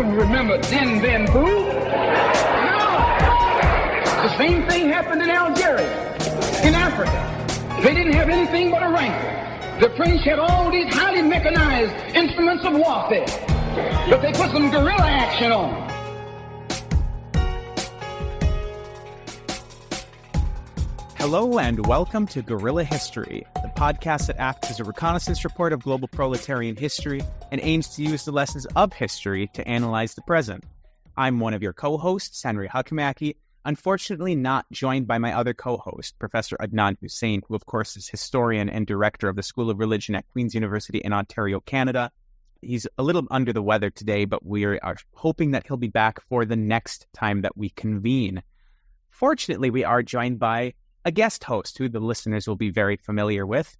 You remember Dien Bien Phu? No. The same thing happened in Algeria, in Africa. They didn't have anything but a rifle. The French had all these highly mechanized instruments of warfare, but they put some guerrilla action on. Hello and welcome to Guerrilla History, the podcast that acts as a reconnaissance report of global proletarian history and aims to use the lessons of history to analyze the present. I'm one of your co-hosts, Henry Huckamacky, unfortunately not joined by my other co-host, Professor Adnan Hussain, who of course is historian and director of the School of Religion at Queen's University in Ontario, Canada. He's a little under the weather today, but we are hoping that he'll be back for the next time that we convene. Fortunately, we are joined by a guest host who the listeners will be very familiar with,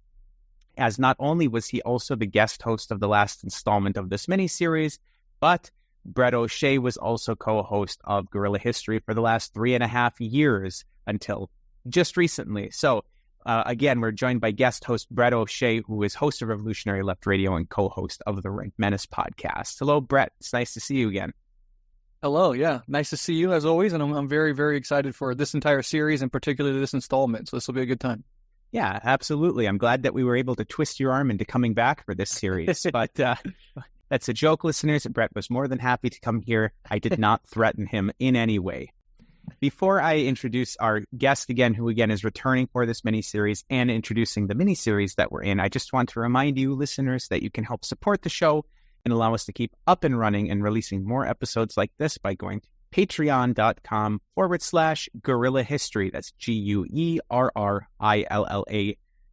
as not only was he also the guest host of the last installment of this miniseries, but Brett O'Shea was also co-host of Guerrilla History for the last 3.5 years until just recently. So again, we're joined by guest host Brett O'Shea, who is host of Revolutionary Left Radio and co-host of the Rank Menace podcast. Hello, Brett. It's nice to see you again. Hello, yeah. Nice to see you as always, and I'm very, very excited for this entire series and particularly this installment, so this will be a good time. Yeah, absolutely. I'm glad that we were able to twist your arm into coming back for this series, but that's a joke, listeners. Brett was more than happy to come here. I did not threaten him in any way. Before I introduce our guest again, who again is returning for this miniseries and introducing the miniseries that we're in, I just want to remind you, listeners, that you can help support the show and allow us to keep up and running and releasing more episodes like this by going to patreon.com/Guerrilla History. That's GUERRILLA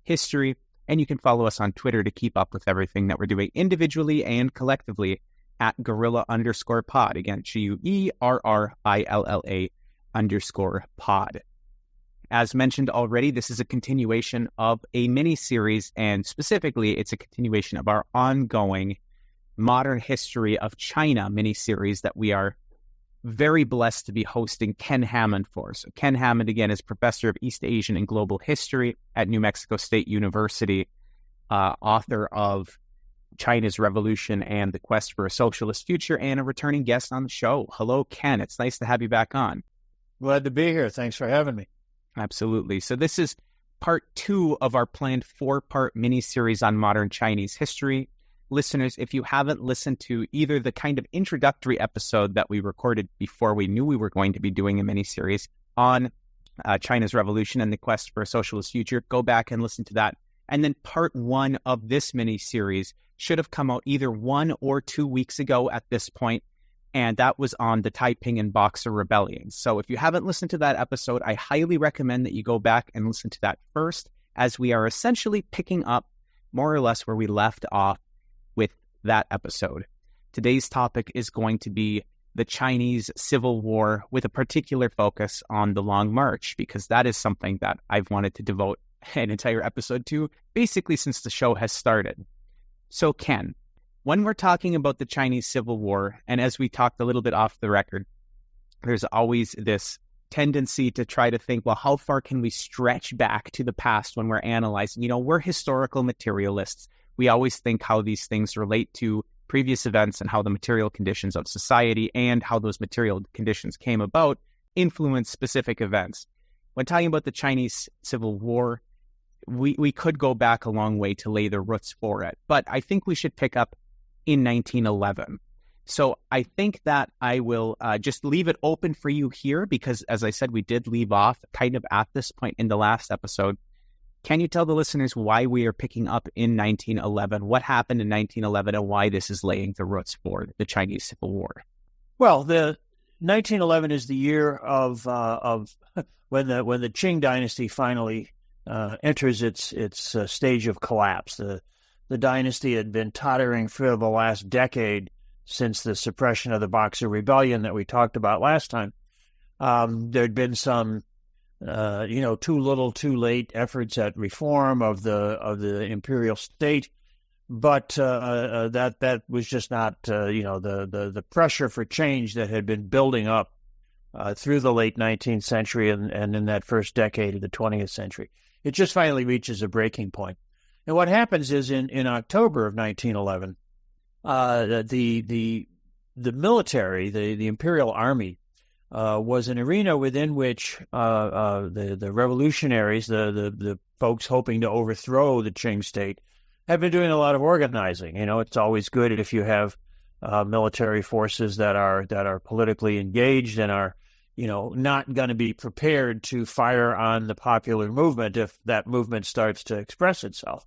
History. And you can follow us on Twitter to keep up with everything that we're doing individually and collectively at Guerrilla_pod. Again, GUERRILLA_pod. As mentioned already, this is a continuation of a mini-series, and specifically, it's a continuation of our ongoing Modern History of China miniseries that we are very blessed to be hosting Ken Hammond for. So Ken Hammond, again, is professor of East Asian and Global History at New Mexico State University, author of China's Revolution and the Quest for a Socialist Future, and a returning guest on the show. Hello, Ken. It's nice to have you back on. Glad to be here. Thanks for having me. Absolutely. So this is part 2 of our planned 4-part miniseries on modern Chinese history. Listeners, if you haven't listened to either the kind of introductory episode that we recorded before we knew we were going to be doing a miniseries on China's Revolution and the Quest for a Socialist Future, go back and listen to that. And then part 1 of this miniseries should have come out either 1 or 2 weeks ago at this point, and that was on the Taiping and Boxer rebellions. So if you haven't listened to that episode, I highly recommend that you go back and listen to that first, as we are essentially picking up more or less where we left off with that episode. Today's topic is going to be the Chinese Civil War, with a particular focus on the Long March, because that is something that I've wanted to devote an entire episode to, basically since the show has started. So Ken, when we're talking about the Chinese Civil War, and as we talked a little bit off the record, there's always this tendency to try to think, well, how far can we stretch back to the past when we're analyzing? You know, we're historical materialists. We always think how these things relate to previous events and how the material conditions of society and how those material conditions came about influence specific events. When talking about the Chinese Civil War, we could go back a long way to lay the roots for it, but I think we should pick up in 1911. So I think that I will just leave it open for you here because, as I said, we did leave off kind of at this point in the last episode. Can you tell the listeners why we are picking up in 1911, what happened in 1911, and why this is laying the roots for the Chinese Civil War? Well, the 1911 is the year of when the Qing dynasty finally enters its stage of collapse. The dynasty had been tottering for the last decade since the suppression of the Boxer Rebellion that we talked about last time. There'd been some too little, too late efforts at reform of the imperial state, but that was just not the pressure for change that had been building up through the late 19th century and in that first decade of the 20th century. It just finally reaches a breaking point. And what happens is in October of 1911, the the military, the imperial army, was an arena within which the revolutionaries, the folks hoping to overthrow the Qing state, have been doing a lot of organizing. It's always good if you have military forces that are politically engaged and are not going to be prepared to fire on the popular movement if that movement starts to express itself.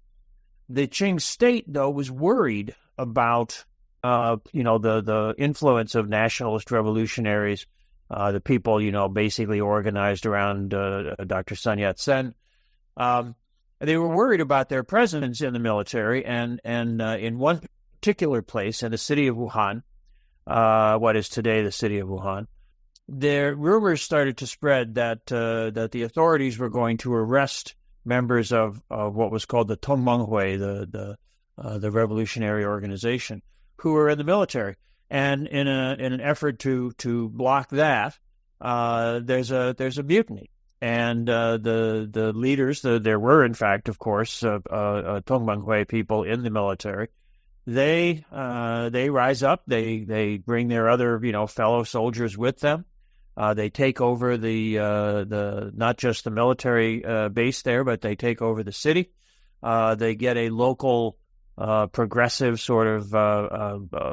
The Qing state, though, was worried about the influence of nationalist revolutionaries, the people basically organized around Dr. Sun Yat-sen. They were worried about their presence in the military, and in one particular place, in the city of Wuhan, what is today the city of Wuhan, there rumors started to spread that the authorities were going to arrest members of what was called the Tongmenghui, the revolutionary organization, who were in the military. And in an effort to block that, there's a mutiny. And the leaders, there were in fact, of course, Tongmenghui people in the military. They rise up. They bring their other fellow soldiers with them. They take over the not just the military base there, but they take over the city. They get a local progressive sort of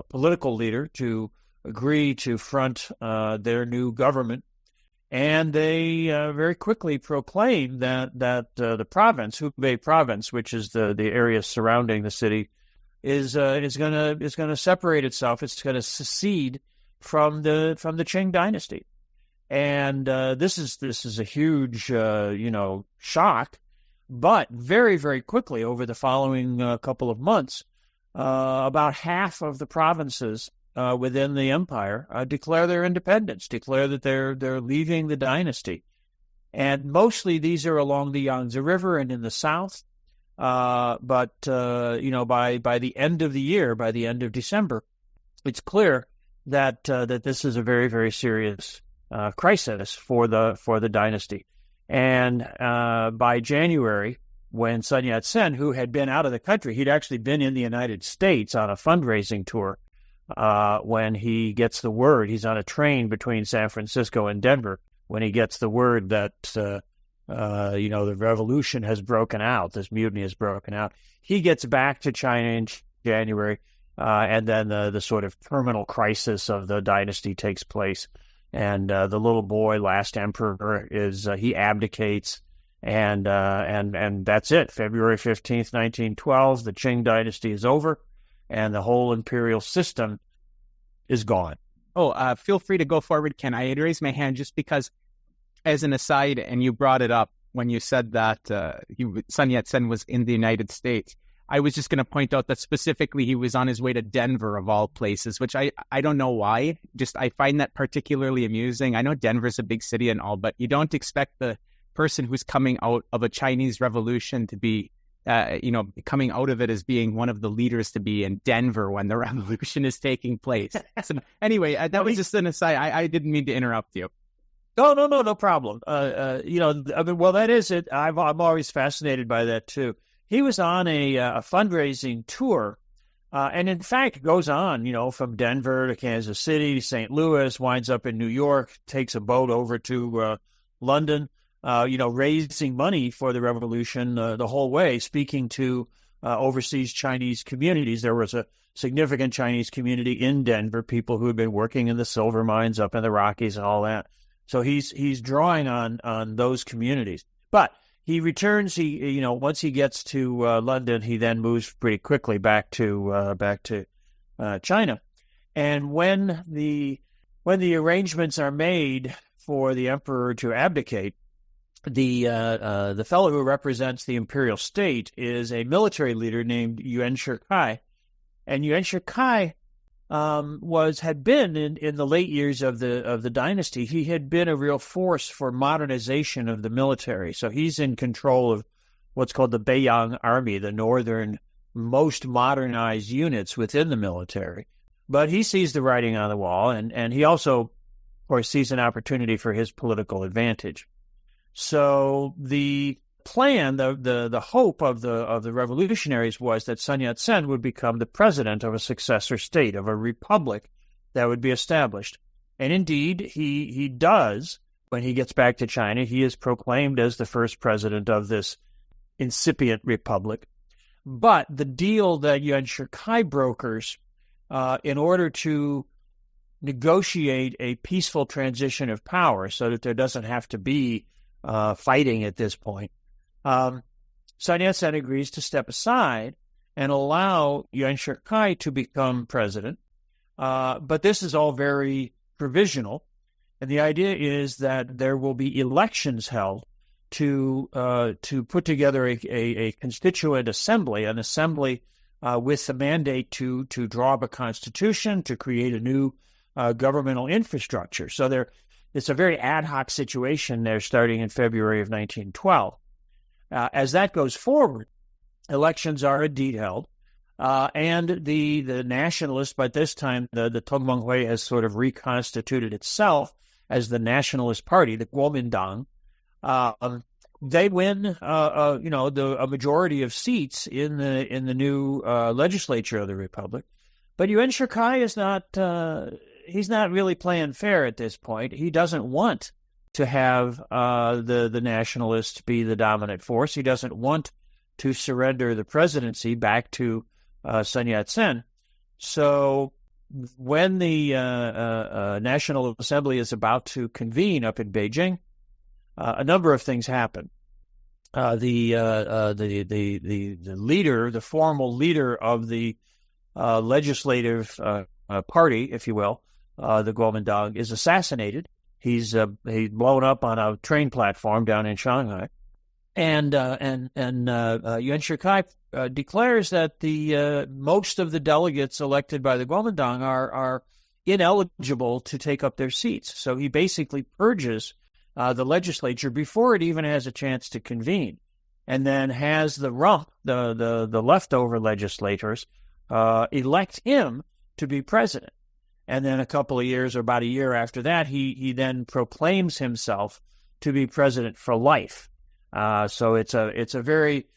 political leader to agree to front their new government, and they very quickly proclaim that the province, Hubei province, which is the area surrounding the city, is going to separate itself. It's going to secede from the Qing dynasty. And this is a huge shock, but very, very quickly over the following couple of months, about half of the provinces within the empire declare their independence, declare that they're leaving the dynasty, and mostly these are along the Yangtze River and in the south. But by the end of the year, by the end of December, it's clear that this is a very, very serious crisis for the dynasty. And by January, when Sun Yat-sen, who had been out of the country, he'd actually been in the United States on a fundraising tour. When he gets the word, he's on a train between San Francisco and Denver. When he gets the word that the revolution has broken out, this mutiny has broken out, he gets back to China in January, and then the sort of terminal crisis of the dynasty takes place. And the little boy, last emperor, he abdicates, and that's it. February 15th, 1912, the Qing dynasty is over, and the whole imperial system is gone. Oh, feel free to go forward, Ken. I had raised my hand just because, as an aside, and you brought it up when you said that Sun Yat-sen was in the United States. I was just going to point out that specifically he was on his way to Denver, of all places, which I don't know why. Just I find that particularly amusing. I know Denver's a big city and all, but you don't expect the person who's coming out of a Chinese revolution to be, coming out of it as being one of the leaders to be in Denver when the revolution is taking place. So anyway, that was just an aside. I didn't mean to interrupt you. No problem. Well, that is it. I'm always fascinated by that too. He was on a fundraising tour, and in fact goes on, from Denver to Kansas City, St. Louis, winds up in New York, takes a boat over to London, raising money for the revolution the whole way, speaking to overseas Chinese communities. There was a significant Chinese community in Denver, people who had been working in the silver mines up in the Rockies and all that. So he's drawing on those communities, but he returns. Once he gets to London, he then moves pretty quickly back to China. And when the arrangements are made for the emperor to abdicate, the fellow who represents the imperial state is a military leader named Yuan Shikai, and Yuan Shikai had been in the late years of the dynasty. He had been a real force for modernization of the military. So he's in control of what's called the Beiyang Army, the northern most modernized units within the military. But he sees the writing on the wall, and he also, of course, sees an opportunity for his political advantage. So the plan, the hope of the revolutionaries was that Sun Yat-sen would become the president of a successor state, of a republic that would be established. And indeed, he does. When he gets back to China, he is proclaimed as the first president of this incipient republic. But the deal that Yuan Shikai brokers in order to negotiate a peaceful transition of power so that there doesn't have to be fighting at this point, Sun Yat-sen agrees to step aside and allow Yuan Shikai to become president. But this is all very provisional. And the idea is that there will be elections held to put together a constituent assembly, an assembly with the mandate to draw up a constitution, to create a new governmental infrastructure. So it's a very ad hoc situation there starting in February of 1912. As that goes forward, elections are indeed held, and the nationalists, by this time, the Tongmenghui has sort of reconstituted itself as the Nationalist Party, the Kuomintang. They win, a majority of seats in the new legislature of the republic. But Yuan Shikai is not. He's not really playing fair at this point. He doesn't want to have the nationalists be the dominant force. He doesn't want to surrender the presidency back to Sun Yat-sen. So when the National Assembly is about to convene up in Beijing, a number of things happen. The leader, the formal leader of the legislative party, if you will, the Kuomintang, is assassinated. He's blown up on a train platform down in Shanghai, and Yuan Shikai declares that the most of the delegates elected by the Kuomintang are ineligible to take up their seats. So he basically purges the legislature before it even has a chance to convene, and then has the rump, the leftover legislators, elect him to be president. And then a couple of years, or about a year after that, he then proclaims himself to be president for life. So it's a very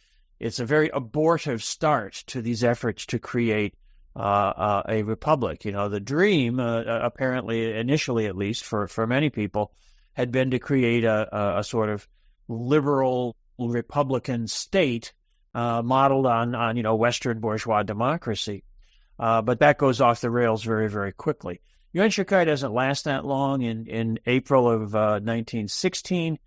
abortive start to these efforts to create a republic. You know, the dream, apparently initially at least for many people, had been to create a sort of liberal republican state modeled on Western bourgeois democracy. But that goes off the rails very, very quickly. Yuan Shikai doesn't last that long. In April of 1916,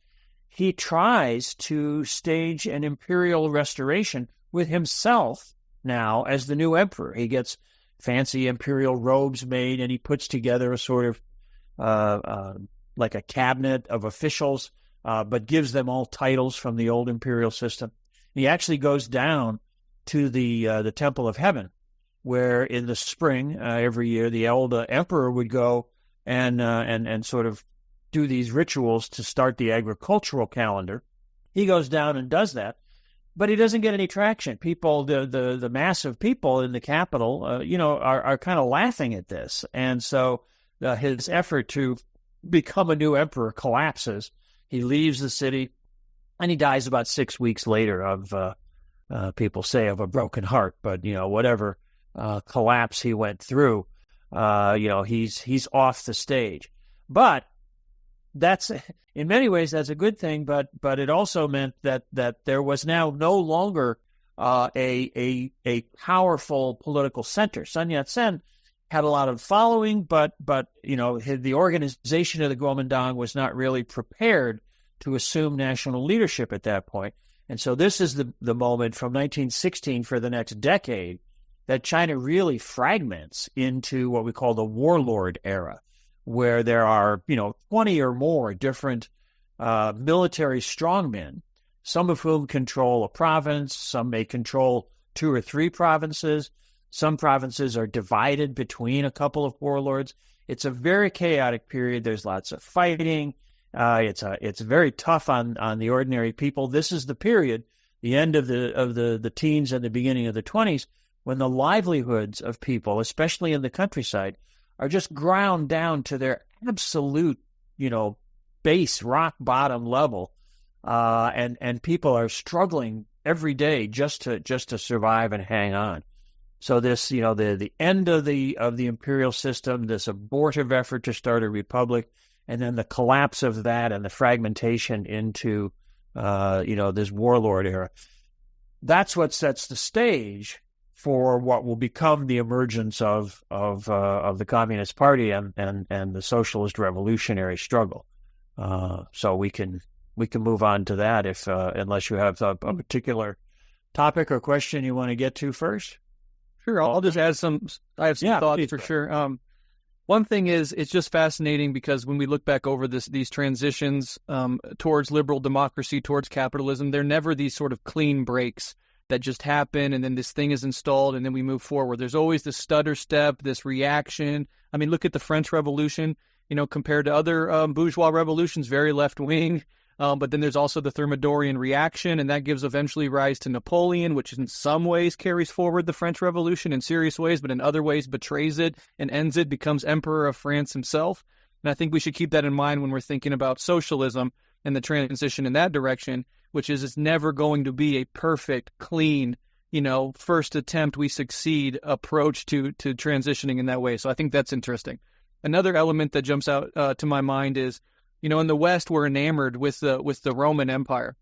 he tries to stage an imperial restoration with himself now as the new emperor. He gets fancy imperial robes made, and he puts together a sort of like a cabinet of officials, but gives them all titles from the old imperial system. He actually goes down to the Temple of Heaven, where in the spring every year the old emperor would go and sort of do these rituals to start the agricultural calendar. He goes down and does that, but he doesn't get any traction. People, the mass of people in the capital, are kind of laughing at this, and so his effort to become a new emperor collapses. He leaves the city, and he dies about 6 weeks later of people say of a broken heart, but whatever collapse he went through, he's off the stage. But that's, in many ways, that's a good thing. But it also meant that there was now no longer a powerful political center. Sun Yat-sen had a lot of following, but the organization of the Kuomintang was not really prepared to assume national leadership at that point. And so this is the moment from 1916 for the next decade that China really fragments into what we call the warlord era, where there are 20 or more different military strongmen, some of whom control a province, some may control 2 or 3 provinces. Some provinces are divided between a couple of warlords. It's a very chaotic period. There's lots of fighting. It's very tough on the ordinary people. This is the period, the end of the teens and the beginning of the 20s, when the livelihoods of people, especially in the countryside, are just ground down to their absolute, base rock bottom level, and people are struggling every day just to survive and hang on. So this, the end of the imperial system, this abortive effort to start a republic, and then the collapse of that and the fragmentation into, this warlord era. That's what sets the stage for what will become the emergence of the Communist Party and the socialist revolutionary struggle. So we can move on to that if unless you have a particular topic or question you want to get to first. Sure, I'll just add some. I have some thoughts for sure. One thing is, it's just fascinating because when we look back over these transitions towards liberal democracy, towards capitalism, they're never these sort of clean breaks that just happen and then this thing is installed and then we move forward. There's always this stutter step, this reaction. I mean, look at the French Revolution, compared to other bourgeois revolutions, very left-wing. But then there's also the Thermidorian reaction, and that gives eventually rise to Napoleon, which in some ways carries forward the French Revolution in serious ways, but in other ways betrays it and ends it, becomes Emperor of France himself. And I think we should keep that in mind when we're thinking about socialism and the transition in that direction, which is it's never going to be a perfect, clean, first attempt we succeed approach to transitioning in that way. So I think that's interesting. Another element that jumps out to my mind is, in the West, we're enamored with the Roman Empire.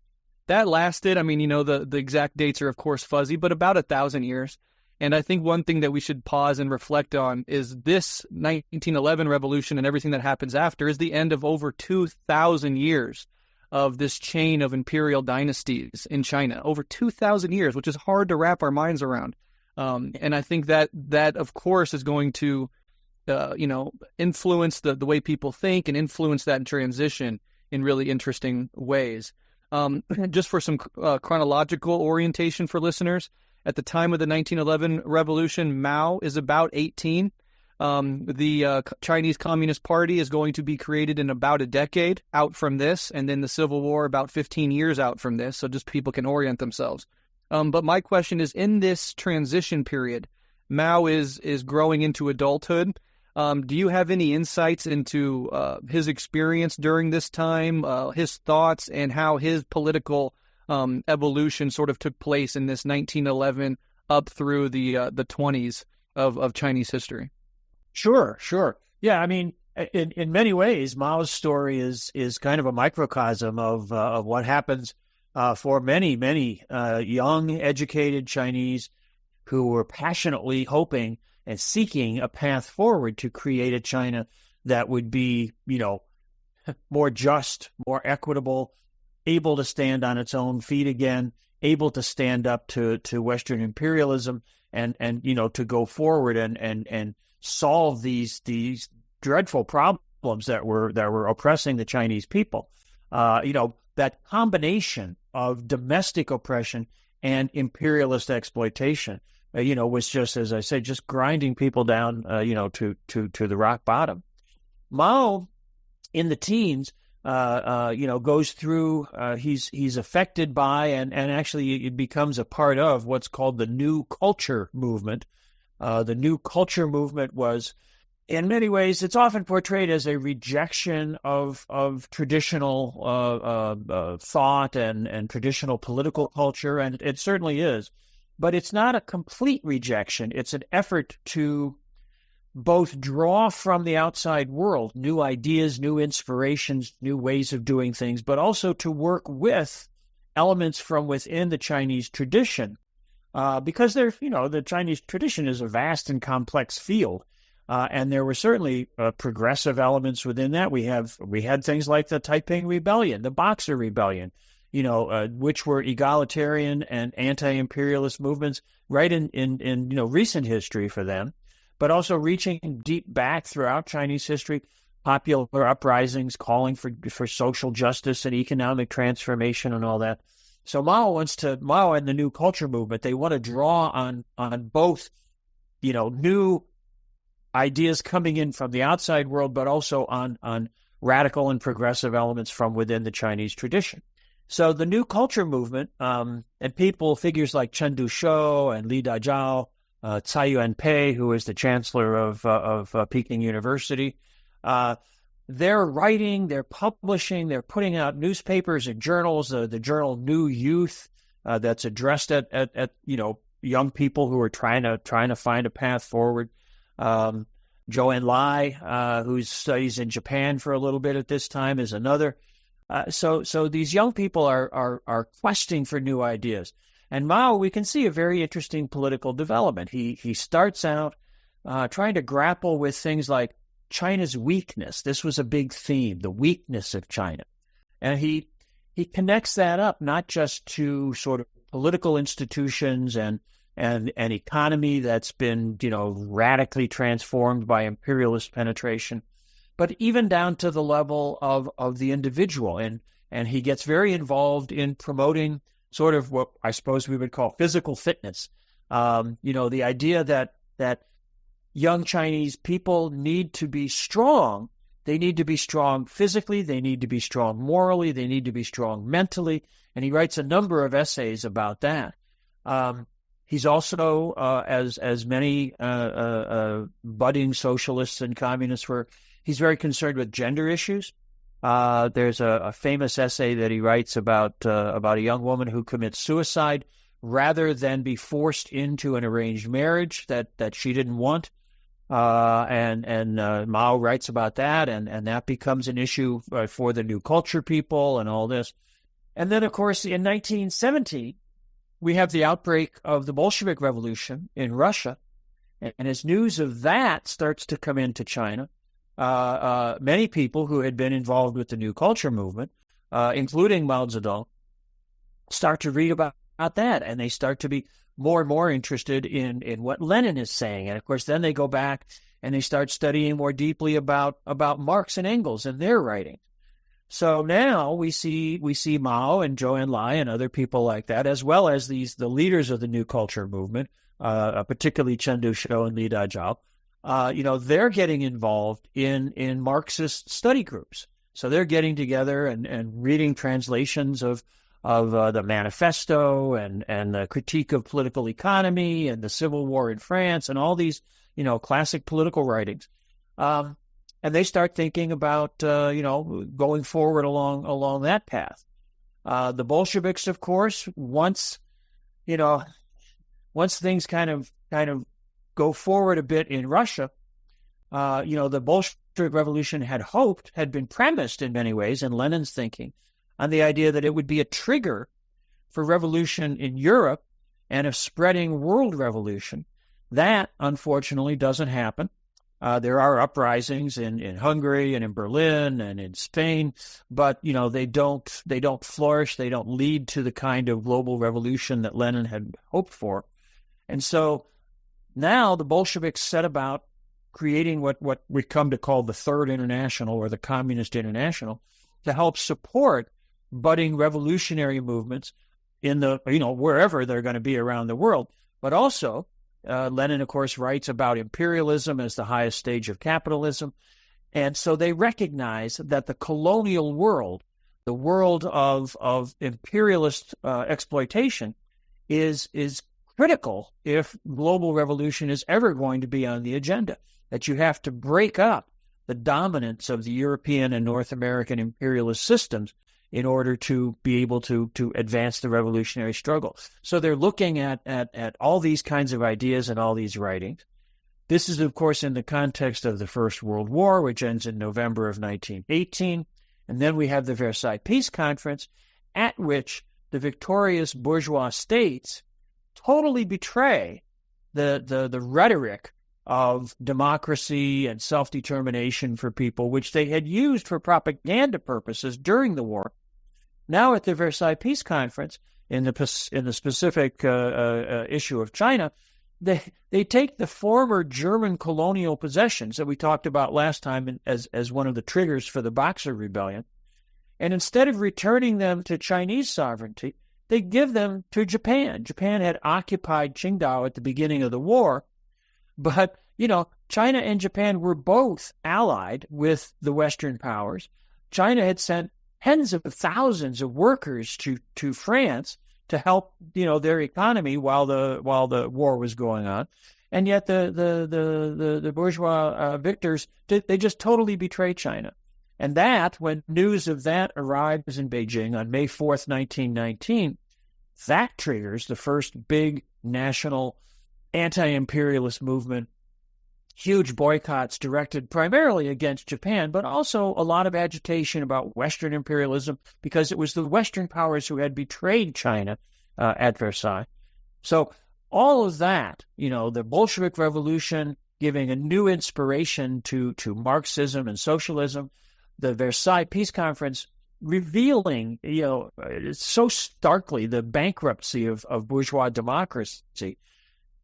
That lasted, the exact dates are, of course, fuzzy, but about 1,000 years. And I think one thing that we should pause and reflect on is this 1911 revolution and everything that happens after is the end of over 2,000 years of this chain of imperial dynasties in China. Over 2,000 years, which is hard to wrap our minds around. And I think that, of course, is going to influence the way people think and influence that transition in really interesting ways. Just for some chronological orientation for listeners, at the time of the 1911 revolution, Mao is about 18. The Chinese Communist Party is going to be created in about a decade out from this, and then the Civil War about 15 years out from this, so just people can orient themselves. But my question is, in this transition period, Mao is growing into adulthood. Do you have any insights into his experience during this time, his thoughts, and how his political evolution sort of took place in this 1911 up through the 20s of Chinese history? Sure. Yeah, in many ways, Mao's story is kind of a microcosm of what happens for many young, educated Chinese who were passionately hoping and seeking a path forward to create a China that would be, more just, more equitable, able to stand on its own feet again, able to stand up to Western imperialism and to go forward and solve these dreadful problems that were oppressing the Chinese people. That combination of domestic oppression and imperialist exploitation, was just, as I said, just grinding people down, to the rock bottom. Mao, in the teens, goes through. He's affected by and actually it becomes a part of what's called the New Culture movement. The New Culture movement was, in many ways, it's often portrayed as a rejection of traditional thought and traditional political culture, and it certainly is. But it's not a complete rejection. It's an effort to both draw from the outside world new ideas, new inspirations, new ways of doing things, but also to work with elements from within the Chinese tradition. Because the Chinese tradition is a vast and complex field. And there were certainly progressive elements within that. We had things like the Taiping Rebellion, the Boxer Rebellion, which were egalitarian and anti-imperialist movements right in recent history for them, but also reaching deep back throughout Chinese history, popular uprisings calling for social justice and economic transformation and all that. So Mao and the New Culture movement, they want to draw on both, new ideas coming in from the outside world, but also on radical and progressive elements from within the Chinese tradition. So the New Culture movement, and figures like Chen Dushou and Li Dazhao, Tsai Yuanpei, who is the chancellor of Peking University, they're writing, they're publishing, they're putting out newspapers and journals. The journal New Youth, that's addressed at young people who are trying to find a path forward. Joanne Lai, who studies in Japan for a little bit at this time, is another. So these young people are questing for new ideas. And Mao, we can see a very interesting political development. He starts out trying to grapple with things like China's weakness. This was a big theme, the weakness of China. And he connects that up not just to sort of political institutions and an economy that's been, radically transformed by imperialist penetration, but even down to the level of the individual. And he gets very involved in promoting sort of what I suppose we would call physical fitness. The idea that young Chinese people need to be strong. They need to be strong physically. They need to be strong morally. They need to be strong mentally. And he writes a number of essays about that. He's also, as many budding socialists and communists were, he's very concerned with gender issues. There's a famous essay that he writes about a young woman who commits suicide rather than be forced into an arranged marriage that she didn't want. And Mao writes about that, and that becomes an issue for the New Culture people and all this. And then, of course, in 1917, we have the outbreak of the Bolshevik Revolution in Russia. And as news of that starts to come into China, many people who had been involved with the New Culture movement, including Mao Zedong, start to read about that, and they start to be more and more interested in what Lenin is saying. And, of course, then they go back and they start studying more deeply about Marx and Engels and their writing. So now we see Mao and Zhou Enlai and other people like that, as well as the leaders of the New Culture movement, particularly Chen Duxiu and Li Dajiao. They're getting involved in Marxist study groups. So they're getting together and reading translations of the manifesto and the critique of political economy and the Civil War in France and all these, classic political writings. And they start thinking about, going forward along that path. The Bolsheviks, of course, once things kind of go forward a bit in Russia, the Bolshevik Revolution had been premised in many ways in Lenin's thinking on the idea that it would be a trigger for revolution in Europe and a spreading world revolution. That, unfortunately, doesn't happen. There are uprisings in Hungary and in Berlin and in Spain, but they don't flourish. They don't lead to the kind of global revolution that Lenin had hoped for. And so now the Bolsheviks set about creating what we come to call the Third International or the Communist International to help support budding revolutionary movements in the wherever they're going to be around the world. But also, Lenin, of course, writes about imperialism as the highest stage of capitalism. And so they recognize that the colonial world, the world of imperialist exploitation, is critical if global revolution is ever going to be on the agenda, that you have to break up the dominance of the European and North American imperialist systems in order to be able to advance the revolutionary struggle. So they're looking at all these kinds of ideas and all these writings. This is, of course, in the context of the First World War, which ends in November of 1918. And then we have the Versailles Peace Conference, at which the victorious bourgeois states totally betray the rhetoric of democracy and self-determination for people, which they had used for propaganda purposes during the war. Now at the Versailles Peace Conference, in the specific issue of China, they take the former German colonial possessions that we talked about last time as one of the triggers for the Boxer Rebellion, and instead of returning them to Chinese sovereignty, they give them to Japan. Japan had occupied Qingdao at the beginning of the war, but, China and Japan were both allied with the Western powers. China had sent tens of thousands of workers to France to help, their economy while the war was going on. And yet the bourgeois victors, they just totally betrayed China. And that, when news of that arrives in Beijing on May 4th, 1919, that triggers the first big national anti-imperialist movement. Huge boycotts directed primarily against Japan, but also a lot of agitation about Western imperialism because it was the Western powers who had betrayed China at Versailles. So all of that, the Bolshevik Revolution giving a new inspiration to Marxism and socialism, the Versailles Peace Conference revealing, so starkly the bankruptcy of bourgeois democracy.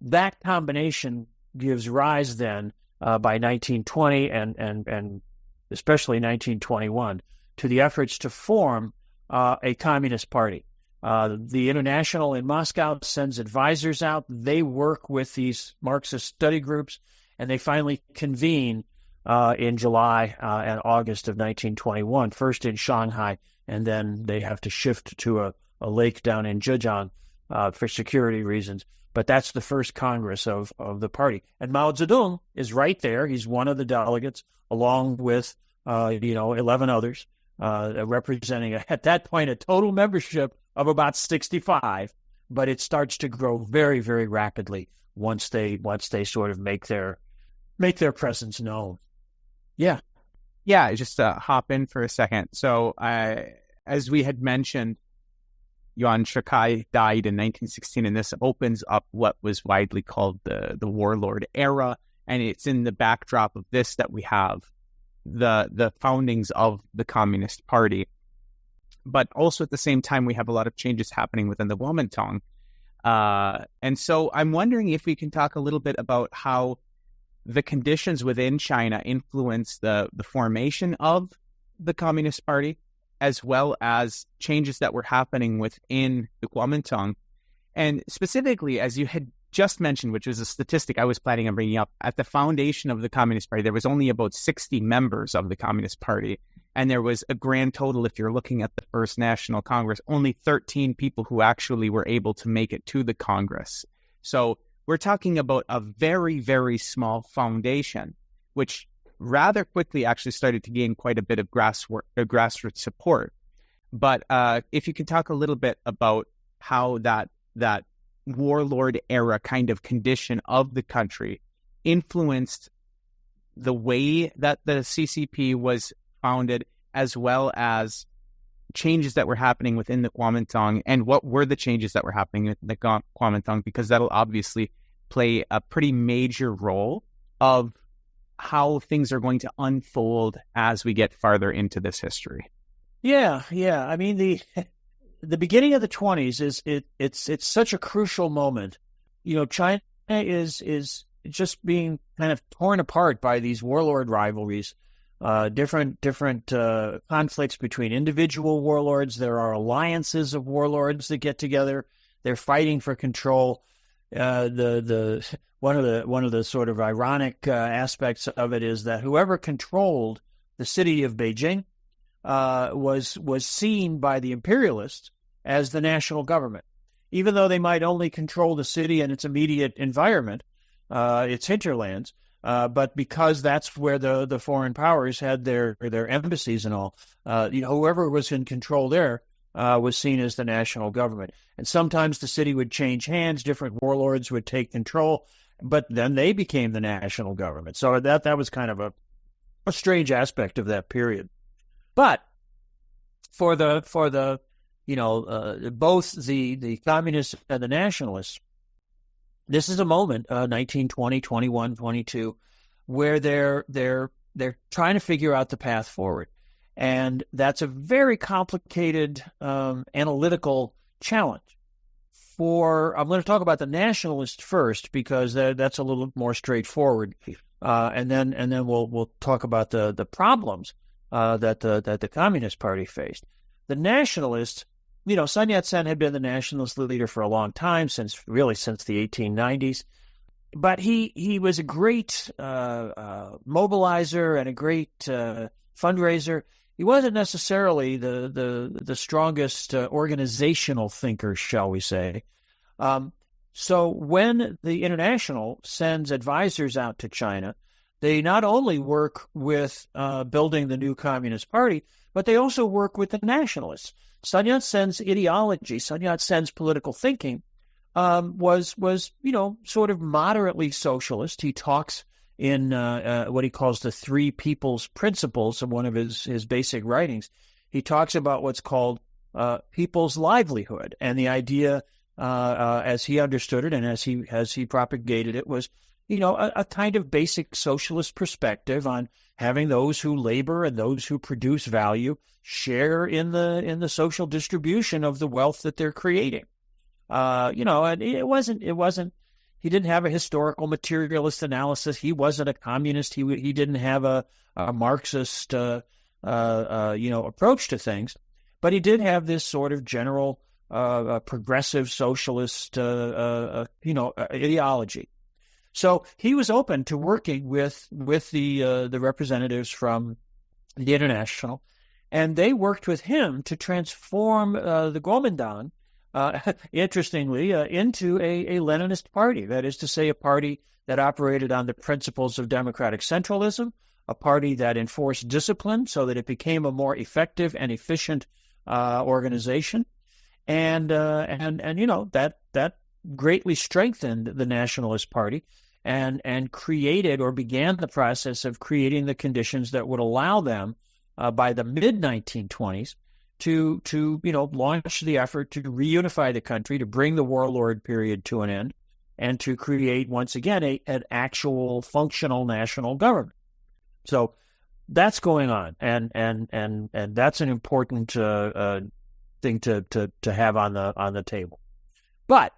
That combination gives rise then by 1920 and especially 1921 to the efforts to form a communist party. The International in Moscow sends advisors out. They work with these Marxist study groups, and they finally convene in July and August of 1921, first in Shanghai, and then they have to shift to a lake down in Zhejiang for security reasons. But that's the first Congress of the party. And Mao Zedong is right there. He's one of the delegates, along with, 11 others, representing, at that point, a total membership of about 65. But it starts to grow very, very rapidly once they sort of make their presence known. Yeah. Yeah, just hop in for a second. So as we had mentioned, Yuan Shikai died in 1916, and this opens up what was widely called the warlord era. And it's in the backdrop of this that we have the foundings of the Communist Party. But also at the same time, we have a lot of changes happening within the Kuomintang. And so I'm wondering if we can talk a little bit about how the conditions within China influence the formation of the Communist Party, as well as changes that were happening within the Kuomintang. And specifically, as you had just mentioned, which was a statistic I was planning on bringing up, at the foundation of the Communist Party, there was only about 60 members of the Communist Party. And there was a grand total, if you're looking at the First National Congress, only 13 people who actually were able to make it to the Congress. So we're talking about a very, very small foundation, which rather quickly actually started to gain quite a bit of grassroots support. But if you could talk a little bit about how that warlord era kind of condition of the country influenced the way that the CCP was founded, as well as changes that were happening within the Kuomintang, and what were the changes that were happening in the Kuomintang, because that'll obviously play a pretty major role of how things are going to unfold as we get farther into this history. Yeah. I mean, the beginning of the 20s it's such a crucial moment. China is just being kind of torn apart by these warlord rivalries, different conflicts between individual warlords. There are alliances of warlords that get together. They're fighting for control. One of the sort of ironic aspects of it is that whoever controlled the city of Beijing was seen by the imperialists as the national government, even though they might only control the city and its immediate environment, its hinterlands. But because that's where the foreign powers had their embassies and all, whoever was in control there was seen as the national government. And sometimes the city would change hands, different warlords would take control, but then they became the national government. So that was kind of a strange aspect of that period. But for the both the communists and the nationalists, this is a moment, 1920, 21, 22, where they're trying to figure out the path forward. And that's a very complicated analytical challenge. I'm going to talk about the nationalists first, because that's a little more straightforward, and then we'll talk about the problems that the Communist Party faced. The nationalists, Sun Yat-sen had been the nationalist leader for a long time, since the 1890s. But he was a great mobilizer and a great fundraiser. He wasn't necessarily the strongest organizational thinker, shall we say. So when the International sends advisors out to China, they not only work with building the new Communist Party, but they also work with the nationalists. Sun Yat-sen's ideology, Sun Yat-sen's political thinking, was sort of moderately socialist. He talks in what he calls the Three People's Principles in one of his basic writings. He talks about what's called people's livelihood, and the idea, as he understood it and as he propagated it, was a kind of basic socialist perspective on having those who labor and those who produce value share in the social distribution of the wealth that they're creating. And it wasn't. He didn't have a historical materialist analysis. He wasn't a communist. He didn't have a Marxist approach to things, but he did have this sort of general progressive socialist ideology. So he was open to working with the representatives from the International, and they worked with him to transform the Kuomintang, interestingly, into a Leninist party. That is to say, a party that operated on the principles of democratic centralism, a party that enforced discipline so that it became a more effective and efficient organization, and that greatly strengthened the Nationalist Party and created or began the process of creating the conditions that would allow them by the mid-1920s to launch the effort to reunify the country, to bring the warlord period to an end, and to create once again an actual functional national government. So that's going on, and that's an important thing to have on the table. But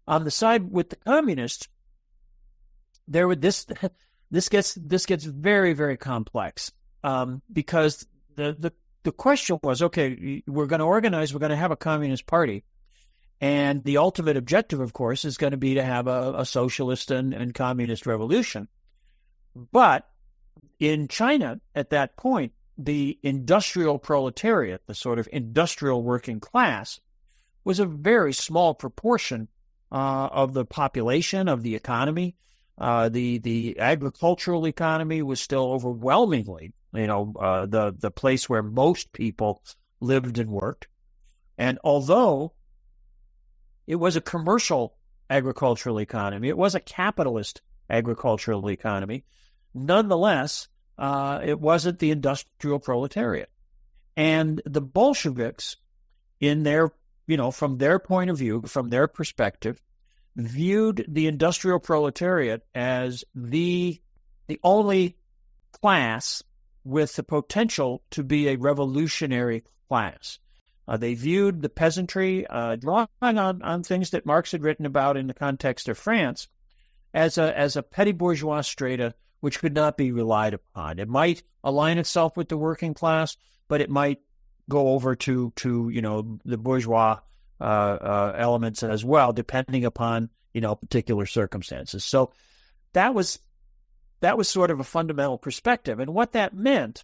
on the side with the communists, this gets very, very complex, because the question was, okay, we're going to organize, we're going to have a communist party, and the ultimate objective, of course, is going to be to have a socialist and communist revolution. But in China, at that point, the industrial proletariat, the sort of industrial working class, was a very small proportion of the population, of the economy. The agricultural economy was still overwhelmingly, the place where most people lived and worked. And although it was a commercial agricultural economy, it was a capitalist agricultural economy, nonetheless, it wasn't the industrial proletariat. And the Bolsheviks, from their point of view, from their perspective, viewed the industrial proletariat as the only class with the potential to be a revolutionary class. They viewed the peasantry, drawing on things that Marx had written about in the context of France, as a petty bourgeois strata which could not be relied upon. It might align itself with the working class, but it might go over to the bourgeois elements as well, depending upon particular circumstances. So that was sort of a fundamental perspective, and what that meant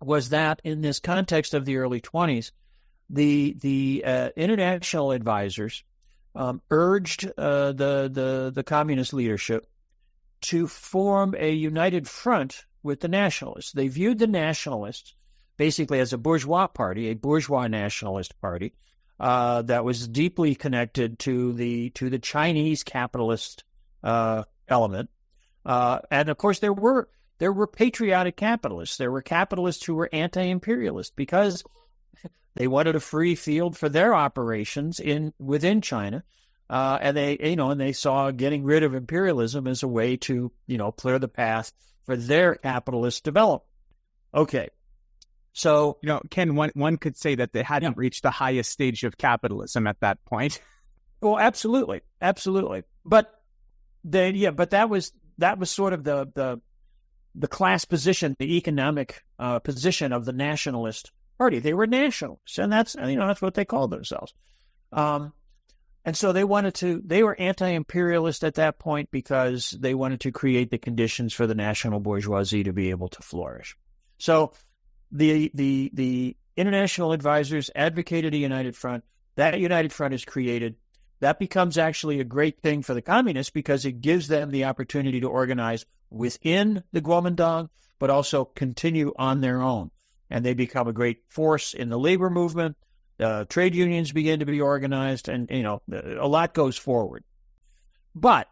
was that in this context of the early 20s, the international advisors urged the communist leadership to form a united front with the nationalists. They viewed the nationalists basically as a bourgeois party, a bourgeois nationalist party that was deeply connected to the Chinese capitalist element. And of course, there were patriotic capitalists. There were capitalists who were anti-imperialist because they wanted a free field for their operations within China. And they saw getting rid of imperialism as a way to, clear the path for their capitalist development. Okay. So, Ken, one could say that they hadn't reached the highest stage of capitalism at that point. Well, absolutely. But that was sort of the class position, the economic position of the nationalist party. They were nationalists, and that's what they called themselves. And so they were anti-imperialist at that point because they wanted to create the conditions for the national bourgeoisie to be able to flourish. So the international advisors advocated a united front. That united front is created. That becomes actually a great thing for the communists because it gives them the opportunity to organize within the Kuomintang, but also continue on their own. And they become a great force in the labor movement, Trade unions begin to be organized, and a lot goes forward. But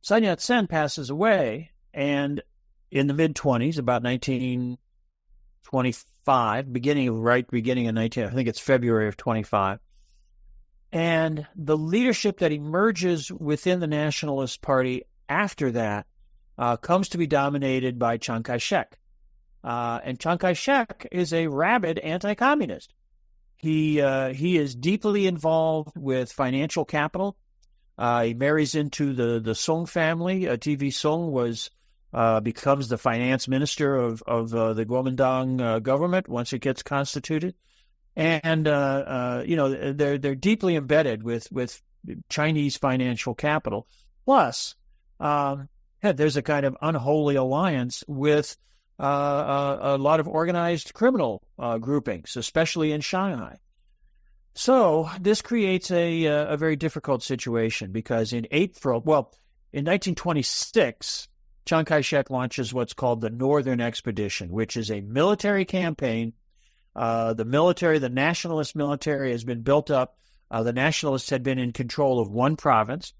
Sun Yat-sen passes away, and in the mid-20s, about 1925, beginning of 19, I think it's February of 25, and the leadership that emerges within the Nationalist Party after that comes to be dominated by Chiang Kai-shek. And Chiang Kai-shek is a rabid anti-communist. He is deeply involved with financial capital. He marries into the Song family. TV Song becomes the finance minister of the Kuomintang government once it gets constituted, and they're deeply embedded with Chinese financial capital. Plus, there's a kind of unholy alliance with a lot of organized criminal groupings, especially in Shanghai. So this creates a very difficult situation because in 1926, Chiang Kai-shek launches what's called the Northern Expedition, which is a military campaign. The nationalist military has been built up. The nationalists had been in control of one province.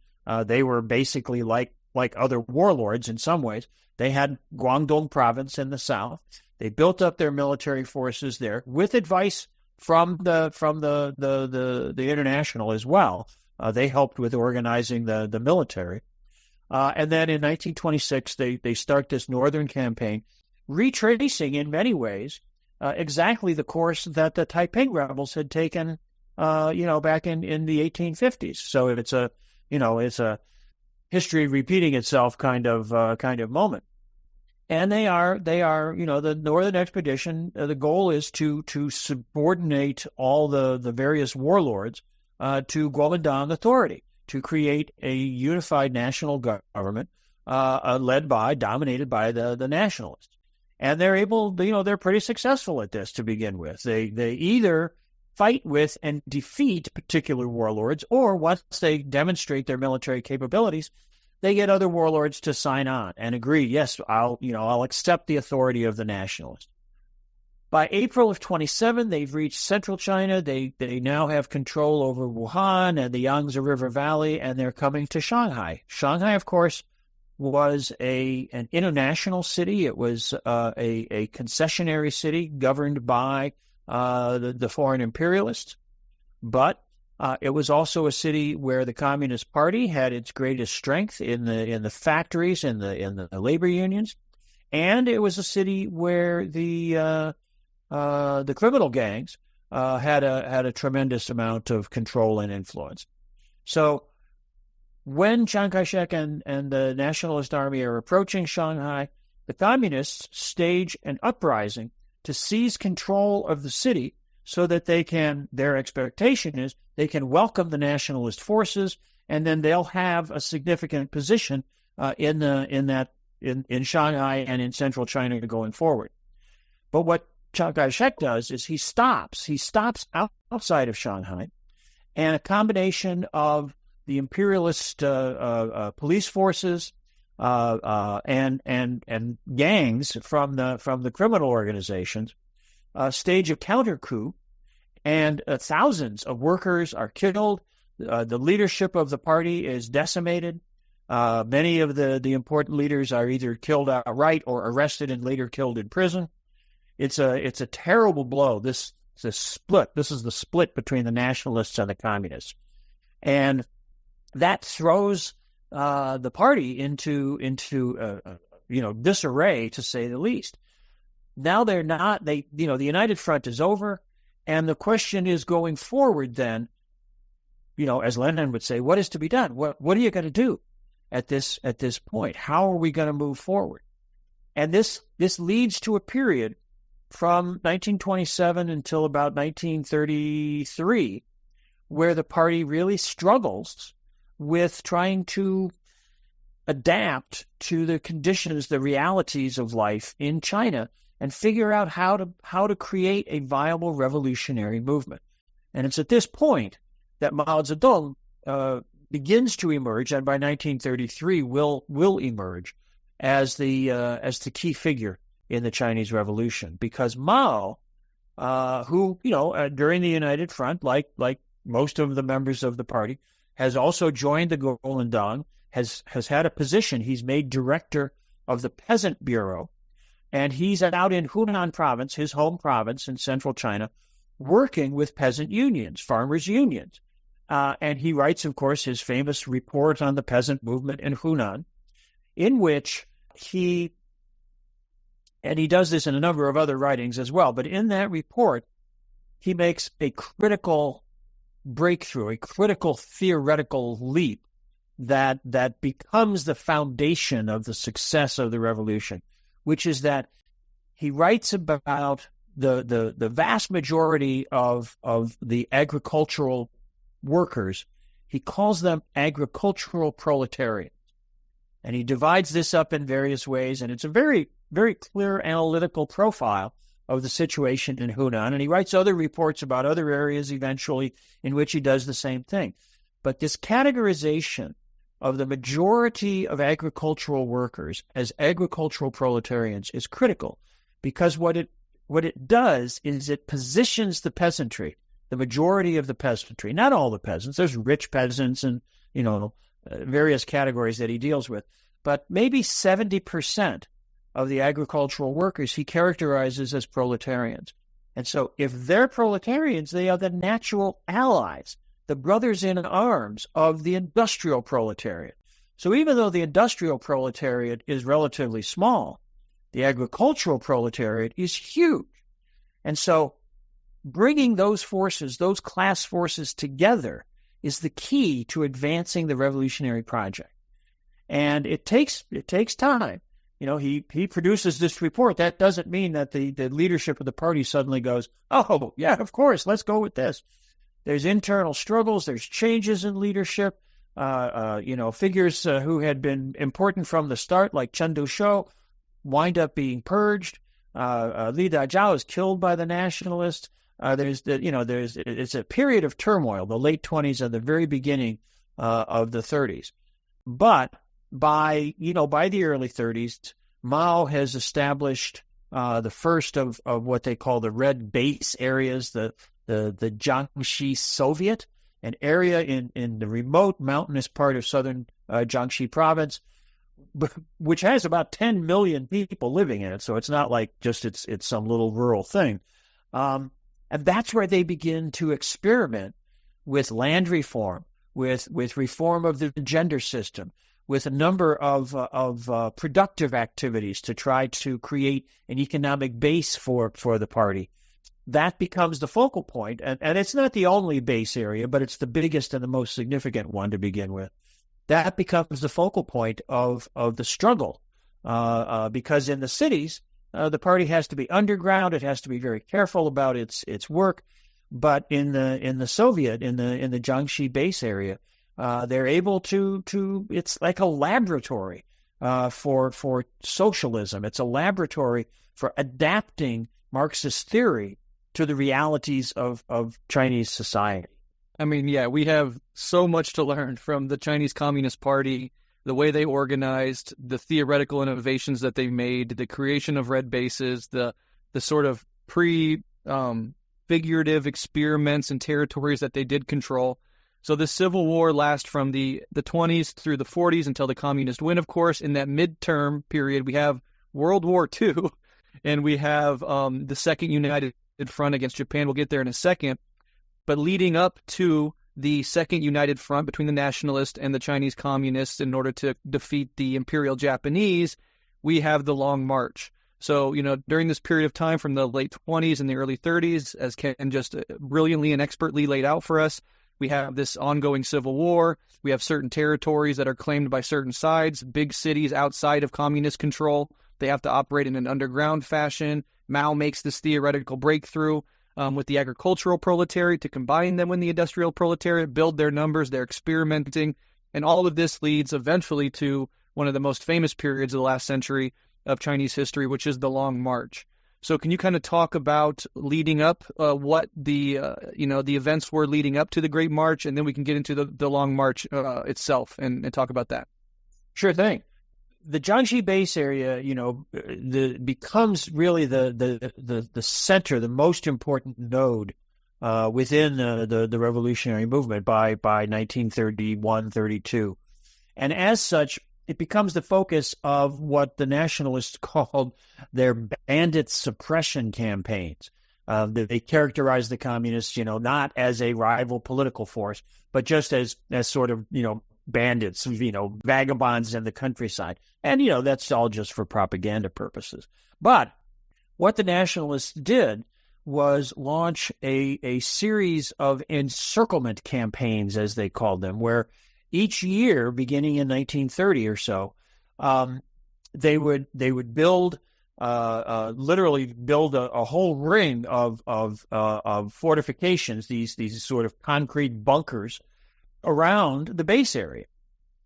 They were basically like other warlords in some ways. They had Guangdong province in the south. They built up their military forces there with advice from the international as well. They helped with organizing the military. And then in 1926, they start this northern campaign, retracing in many ways exactly the course that the Taiping rebels had taken, back in the 1850s. So it's a history repeating itself kind of moment. And they are the Northern Expedition. The goal is to subordinate all the various warlords to Kuomintang authority, to create a unified national government dominated by the nationalists. And they're able, they're pretty successful at this to begin with. They either fight with and defeat particular warlords, or once they demonstrate their military capabilities, they get other warlords to sign on and agree, yes, I'll accept the authority of the nationalists. By April of 27, they've reached central China. They now have control over Wuhan and the Yangtze River Valley, and they're coming to Shanghai. Shanghai, of course, was an international city. It was a concessionary city governed by the foreign imperialists, but it was also a city where the Communist Party had its greatest strength in the factories, in the labor unions, and it was a city where the criminal gangs had a tremendous amount of control and influence. So when Chiang Kai-shek and the Nationalist Army are approaching Shanghai, the communists stage an uprising to seize control of the city so that their expectation is they can welcome the nationalist forces, and then they'll have a significant position in Shanghai and in central China going forward. But what Chiang Kai-shek does is he stops outside of Shanghai, and a combination of the imperialist police forces and gangs from the criminal organizations stage a counter coup, and thousands of workers are killed. The leadership of the party is decimated. Many of the important leaders are either killed outright or arrested and later killed in prison. It's a terrible blow. This is the split between the nationalists and the communists, and that throws the party into disarray, to say the least. Now the United Front is over, and the question is going forward then, as Lenin would say, what is to be done? What are you going to do at this point? How are we going to move forward? And this leads to a period from 1927 until about 1933, where the party really struggles with trying to adapt to the conditions, the realities of life in China, and figure out how to create a viable revolutionary movement. And it's at this point that Mao Zedong begins to emerge, and by 1933 will emerge as the key figure in the Chinese Revolution, because Mao who, during the United Front, like most of the members of the party, has also joined the Kuomintang, has had a position. He's made director of the Peasant Bureau, and he's out in Hunan province, his home province in central China, working with peasant unions, farmers' unions. And he writes, of course, his famous report on the peasant movement in Hunan, in which he does this in a number of other writings as well, but in that report, he makes a critical breakthrough, a critical theoretical leap that becomes the foundation of the success of the revolution, which is that he writes about the vast majority of the agricultural workers. He calls them agricultural proletarians. And he divides this up in various ways, and it's a very, very clear analytical profile of the situation in Hunan. And he writes other reports about other areas eventually in which he does the same thing. But this categorization of the majority of agricultural workers as agricultural proletarians is critical, because what it does is it positions the peasantry, the majority of the peasantry, not all the peasants. There's rich peasants and, various categories that he deals with, but maybe 70% of the agricultural workers he characterizes as proletarians. And so if they're proletarians, they are the natural allies, the brothers in arms of the industrial proletariat. So even though the industrial proletariat is relatively small, the agricultural proletariat is huge. And so bringing those forces, those class forces together, is the key to advancing the revolutionary project. And it takes time. He produces this report. That doesn't mean that the leadership of the party suddenly goes, oh, yeah, of course, let's go with this. There's internal struggles. There's changes in leadership. Figures who had been important from the start, like Chen Dushou, wind up being purged. Li Dajiao is killed by the nationalists. It's a period of turmoil, the late 20s and the very beginning of the 30s. But by the early 30s, Mao has established the first of what they call the red base areas, the Jiangxi Soviet, an area in the remote mountainous part of southern Jiangxi province, which has about 10 million people living in it. So it's not like just it's some little rural thing. And that's where they begin to experiment with land reform, with reform of the gender system, with a number of productive activities to try to create an economic base for the party. That becomes the focal point, and it's not the only base area, but it's the biggest and the most significant one to begin with. That becomes the focal point of the struggle, because in the cities, the party has to be underground. It has to be very careful about its work. But in the Soviet, in the Jiangxi base area, they're able to it's like a laboratory for socialism. It's a laboratory for adapting Marxist theory to the realities of Chinese society. I mean, yeah, we have so much to learn from the Chinese Communist Party, the way they organized, the theoretical innovations that they made, the creation of red bases, the sort of figurative experiments and territories that they did control. So the Civil War lasts from the 20s through the 40s until the communists win, of course. In that midterm period, we have World War II, and we have the Second United Front against Japan. We'll get there in a second. But leading up to the Second United Front between the nationalists and the Chinese communists in order to defeat the Imperial Japanese, we have the Long March. So, during this period of time from the late 20s and the early 30s, as Ken just brilliantly and expertly laid out for us, we have this ongoing civil war. We have certain territories that are claimed by certain sides, big cities outside of communist control. They have to operate in an underground fashion. Mao makes this theoretical breakthrough with the agricultural proletariat to combine them with the industrial proletariat, build their numbers, they're experimenting, and all of this leads eventually to one of the most famous periods of the last century of Chinese history, which is the Long March. So can you kind of talk about leading up, what the events were leading up to the Great March, and then we can get into the Long March itself and talk about that? Sure thing. the Jiangxi base area, becomes really the center, the most important node within the revolutionary movement by 1931-32. And as such, it becomes the focus of what the nationalists called their bandit suppression campaigns. They characterized the communists, not as a rival political force, but just as sort of, bandits, vagabonds in the countryside. And, that's all just for propaganda purposes. But what the nationalists did was launch a series of encirclement campaigns, as they called them, where each year, beginning in 1930 or so, they would build literally build a whole ring of fortifications, these sort of concrete bunkers around the base area,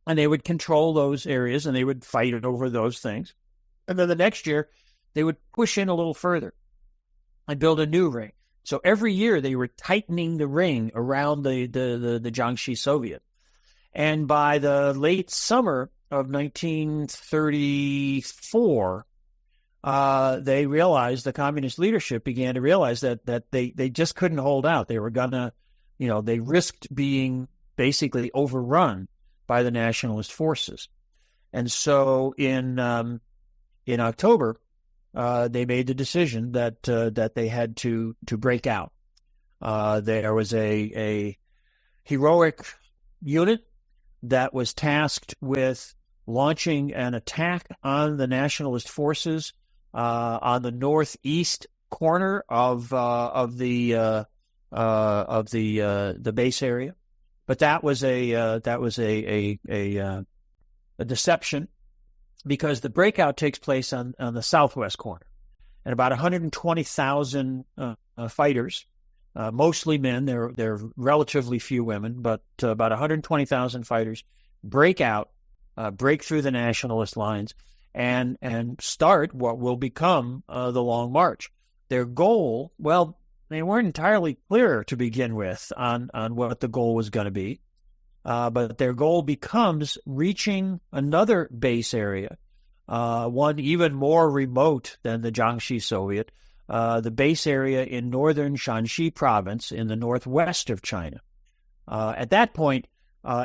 and they would control those areas and they would fight over those things. And then the next year, they would push in a little further and build a new ring. So every year they were tightening the ring around the Jiangxi Soviet. And by the late summer of 1934, they realized, the communist leadership began to realize that they just couldn't hold out. They were gonna, they risked being basically overrun by the nationalist forces. And so in October, they made the decision that they had to break out. There was a heroic unit that was tasked with launching an attack on the nationalist forces on the northeast corner of the base area. But that was a deception, because the breakout takes place on the southwest corner, and about 120,000 fighters, mostly men. There are relatively few women, but about 120,000 fighters break through the nationalist lines, and start what will become the Long March. Their goal, well, they weren't entirely clear to begin with on what the goal was going to be, but their goal becomes reaching another base area, one even more remote than the Jiangxi Soviet, the base area in northern Shanxi province in the northwest of China. At that point,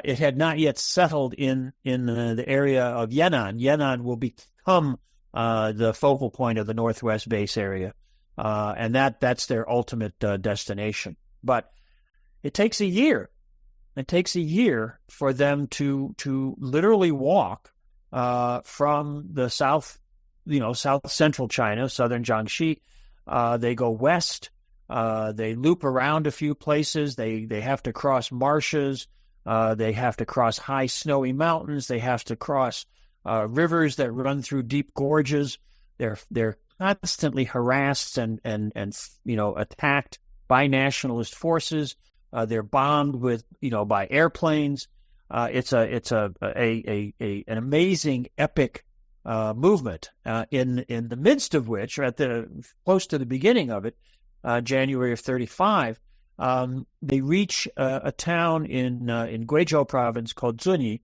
it had not yet settled in the area of Yan'an. Yan'an will become the focal point of the northwest base area. And that's their ultimate destination. But it takes a year. It takes a year for them to literally walk from the south central China, southern Jiangxi. They go west. They loop around a few places. They have to cross marshes. They have to cross high snowy mountains. They have to cross rivers that run through deep gorges. They're constantly harassed and attacked by nationalist forces. They're bombed by airplanes. It's an amazing, epic movement. In the midst of which, or close to the beginning of it, January of 35, they reach a town in Guizhou province called Zunyi.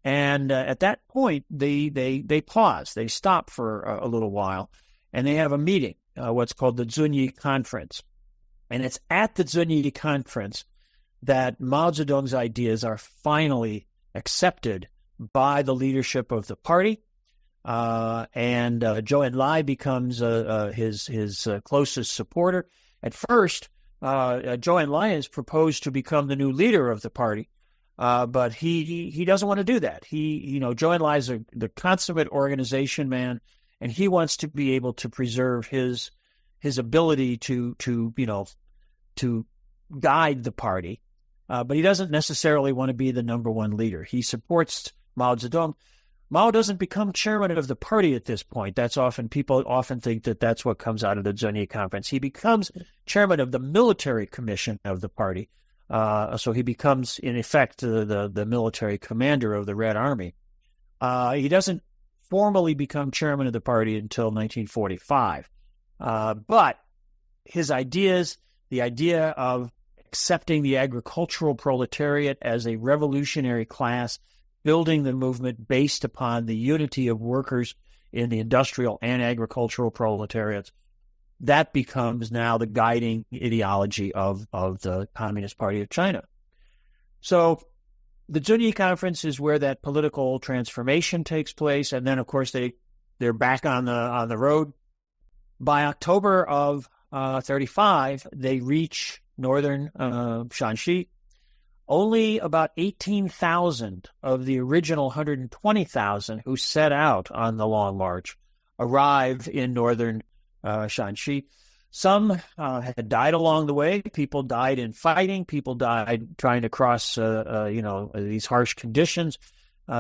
And at that point, they pause. They stop for a little while, and they have a meeting, what's called the Zunyi Conference. And it's at the Zunyi Conference that Mao Zedong's ideas are finally accepted by the leadership of the party, and Zhou Enlai becomes his closest supporter. At first, Zhou Enlai is proposed to become the new leader of the party. But he doesn't want to do that. Zhou Enlai is the consummate organization man, and he wants to be able to preserve his ability to guide the party. But he doesn't necessarily want to be the number one leader. He supports Mao Zedong. Mao doesn't become chairman of the party at this point. People often think that that's what comes out of the Zunyi Conference. He becomes chairman of the military commission of the party. So he becomes, in effect, the military commander of the Red Army. He doesn't formally become chairman of the party until 1945. But his ideas, the idea of accepting the agricultural proletariat as a revolutionary class, building the movement based upon the unity of workers in the industrial and agricultural proletariats. That becomes now the guiding ideology of the Communist Party of China. So the Zunyi Conference is where that political transformation takes place, and then, of course, they're back on the road. By October of 35, they reach northern Shanxi. Only about 18,000 of the original 120,000 who set out on the Long March arrive in northern Shanxi. Some had died along the way. People died in fighting. People died trying to cross, these harsh conditions.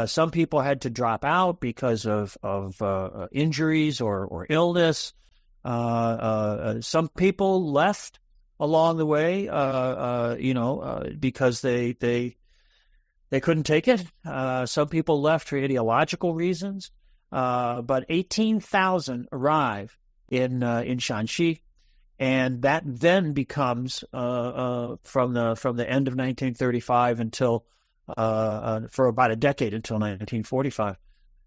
Some people had to drop out because of injuries or illness. Some people left along the way, because they couldn't take it. Some people left for ideological reasons. But 18,000 arrive in Shanxi, and that then becomes from the end of 1935 until for about a decade until 1945.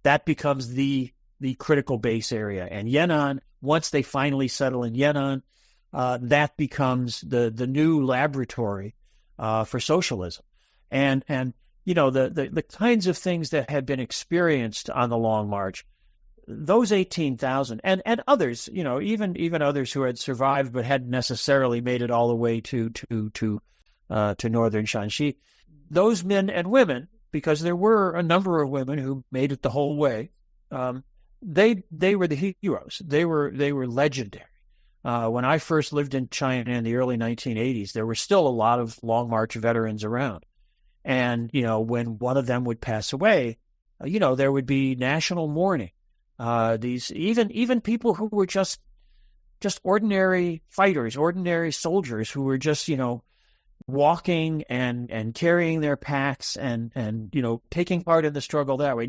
That becomes the critical base area, and Yan'an. Once they finally settle in Yan'an, that becomes the new laboratory for socialism, and the kinds of things that had been experienced on the Long March. Those 18,000 and others, even others who had survived but hadn't necessarily made it all the way to northern Shanxi, those men and women, because there were a number of women who made it the whole way, they were the heroes. They were legendary. When I first lived in China in the early 1980s, there were still a lot of Long March veterans around, and when one of them would pass away, there would be national mourning. These even people who were just ordinary fighters, ordinary soldiers who were just walking and carrying their packs and taking part in the struggle that way.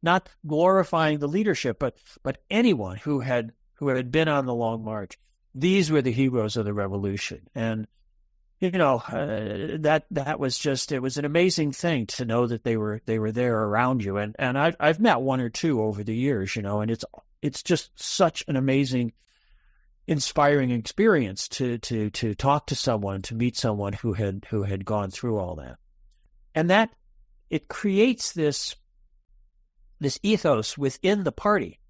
Not glorifying the leadership, but anyone who had been on the Long March. These were the heroes of the revolution, and that was just, it was an amazing thing to know that they were there around you. And I've met one or two over the years, and it's just such an amazing, inspiring experience to talk to someone, to meet someone who had gone through all that. And that it creates this ethos within the party,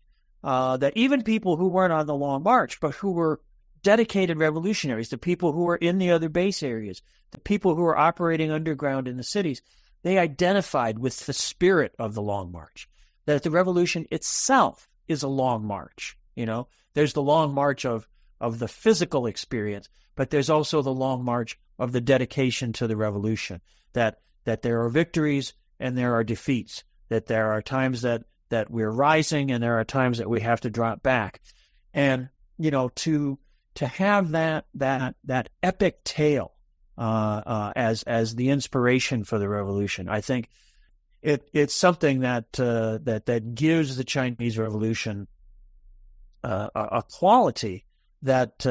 that even people who weren't on the Long March, but who were dedicated revolutionaries, the people who were in the other base areas, the people who were operating underground in the cities, they identified with the spirit of the Long March, that the revolution itself is a long march. There's the long march of the physical experience, but there's also the long march of the dedication to the revolution, that there are victories and there are defeats, that there are times that we're rising and there are times that we have to drop back. And, to have that epic tale as the inspiration for the revolution, I think it's something that gives the Chinese Revolution a quality that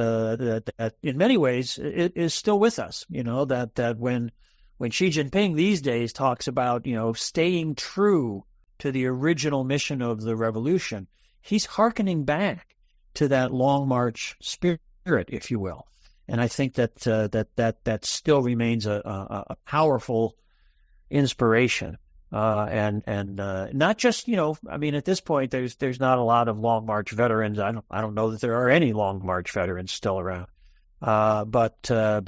in many ways it is still with us. That when Xi Jinping these days talks about staying true to the original mission of the revolution, he's hearkening back to that Long March spirit, if you will. And I think that still remains a powerful inspiration. And not just, at this point, there's not a lot of Long March veterans. I don't know that there are any Long March veterans still around. But for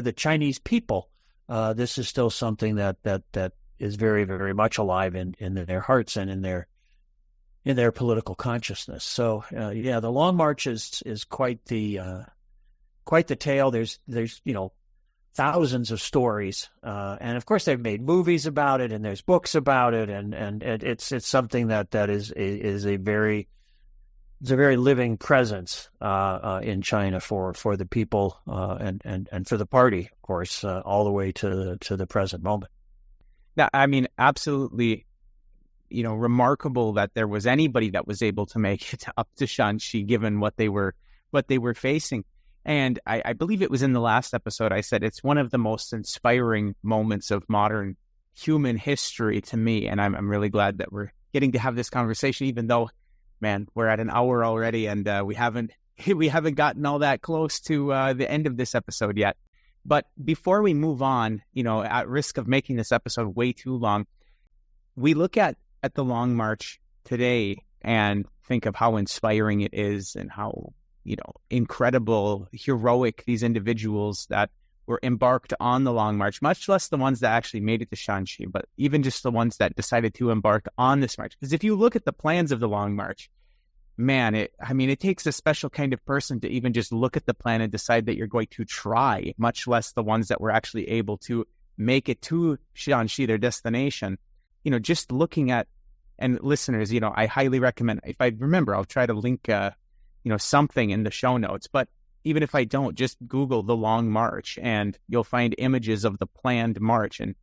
the Chinese people, this is still something that is very, very much alive in their hearts and in their political consciousness. So the Long March is quite the tale. There's thousands of stories, and of course they've made movies about it, and there's books about it, and it's something that is a very living presence in China for the people and for the party, of course, all the way to the present moment. Yeah, I mean, absolutely. Remarkable that there was anybody that was able to make it up to Shanxi, given what they were facing. And I believe it was in the last episode I said it's one of the most inspiring moments of modern human history to me. And I'm really glad that we're getting to have this conversation, even though, man, we're at an hour already, and we haven't gotten all that close to the end of this episode yet. But before we move on, at risk of making this episode way too long, we look at the Long March today and think of how inspiring it is and how, incredible, heroic these individuals that were embarked on the Long March, much less the ones that actually made it to Shanxi, but even just the ones that decided to embark on this march. Because if you look at the plans of the Long March, man, it takes a special kind of person to even just look at the plan and decide that you're going to try, much less the ones that were actually able to make it to Shanxi, their destination. Just looking at, and listeners, I highly recommend, if I remember, I'll try to link, something in the show notes. But even if I don't, just Google the Long March and you'll find images of the planned march. And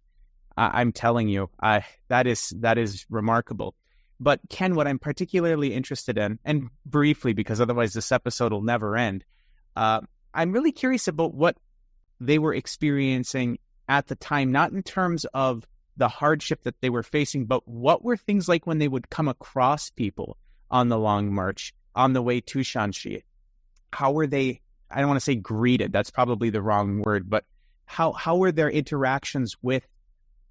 I'm telling you, that is remarkable. But Ken, what I'm particularly interested in, and briefly, because otherwise this episode will never end, I'm really curious about what they were experiencing at the time, not in terms of the hardship that they were facing, but what were things like when they would come across people on the Long March on the way to Shanxi? How were they, I don't want to say greeted, that's probably the wrong word, but how were their interactions with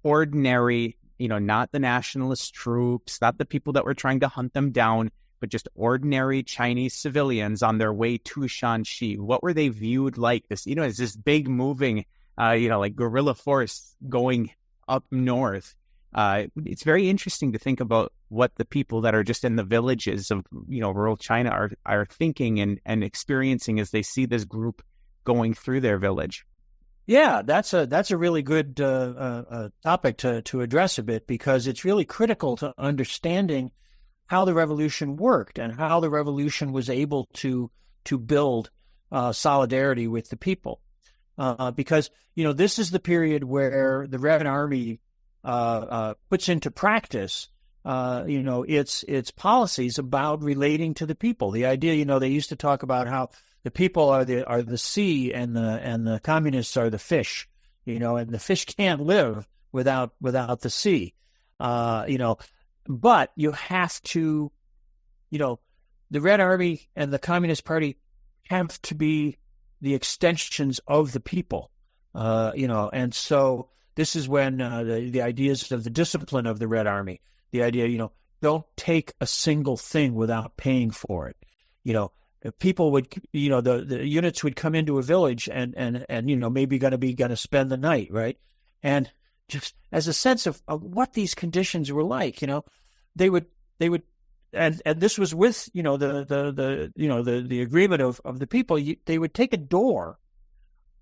ordinary, not the nationalist troops, not the people that were trying to hunt them down, but just ordinary Chinese civilians on their way to Shanxi? What were they viewed like? This, as this big moving, like guerrilla force going up north. It's very interesting to think about what the people that are just in the villages of, rural China are thinking and experiencing as they see this group going through their village. Yeah, that's a really good topic to address a bit, because it's really critical to understanding how the revolution worked and how the revolution was able to build solidarity with the people. Because, this is the period where the Red Army puts into practice, its policies about relating to the people. The idea, they used to talk about how the people are the sea and the communists are the fish, and the fish can't live without the sea, But you have to, the Red Army and the Communist Party have to be the extensions of the people, and so this is when the ideas of the discipline of the Red Army, the idea, don't take a single thing without paying for it. If people would, the units would come into a village and maybe going to spend the night, right? And just as a sense of what these conditions were like, they would, and this was with, the agreement of the people. They would take a door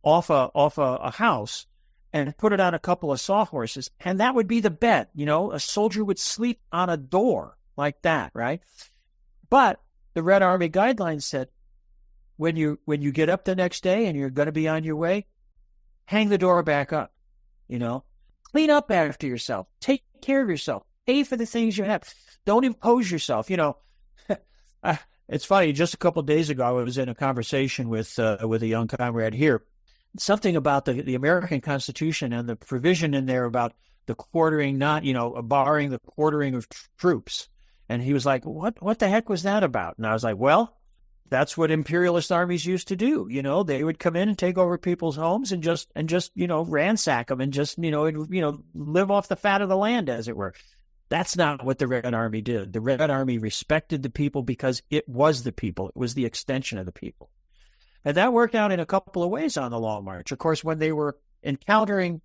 off a house and put it on a couple of sawhorses, and that would be the bed. A soldier would sleep on a door like that, right? But the Red Army guidelines said, when you get up the next day and you're going to be on your way, hang the door back up. Clean up after yourself. Take care of yourself. Pay for the things you have. Don't impose yourself. It's funny. Just a couple of days ago, I was in a conversation with a young comrade here. Something about the American Constitution and the provision in there about the quartering, not barring the quartering of troops. And he was like, "What the heck was that about?" And I was like, "Well, that's what imperialist armies used to do. They would come in and take over people's homes and just ransack them and just live off the fat of the land, as it were." That's not what the Red Army did. The Red Army respected the people because it was the people. It was the extension of the people. And that worked out in a couple of ways on the Long March. Of course, when they were encountering,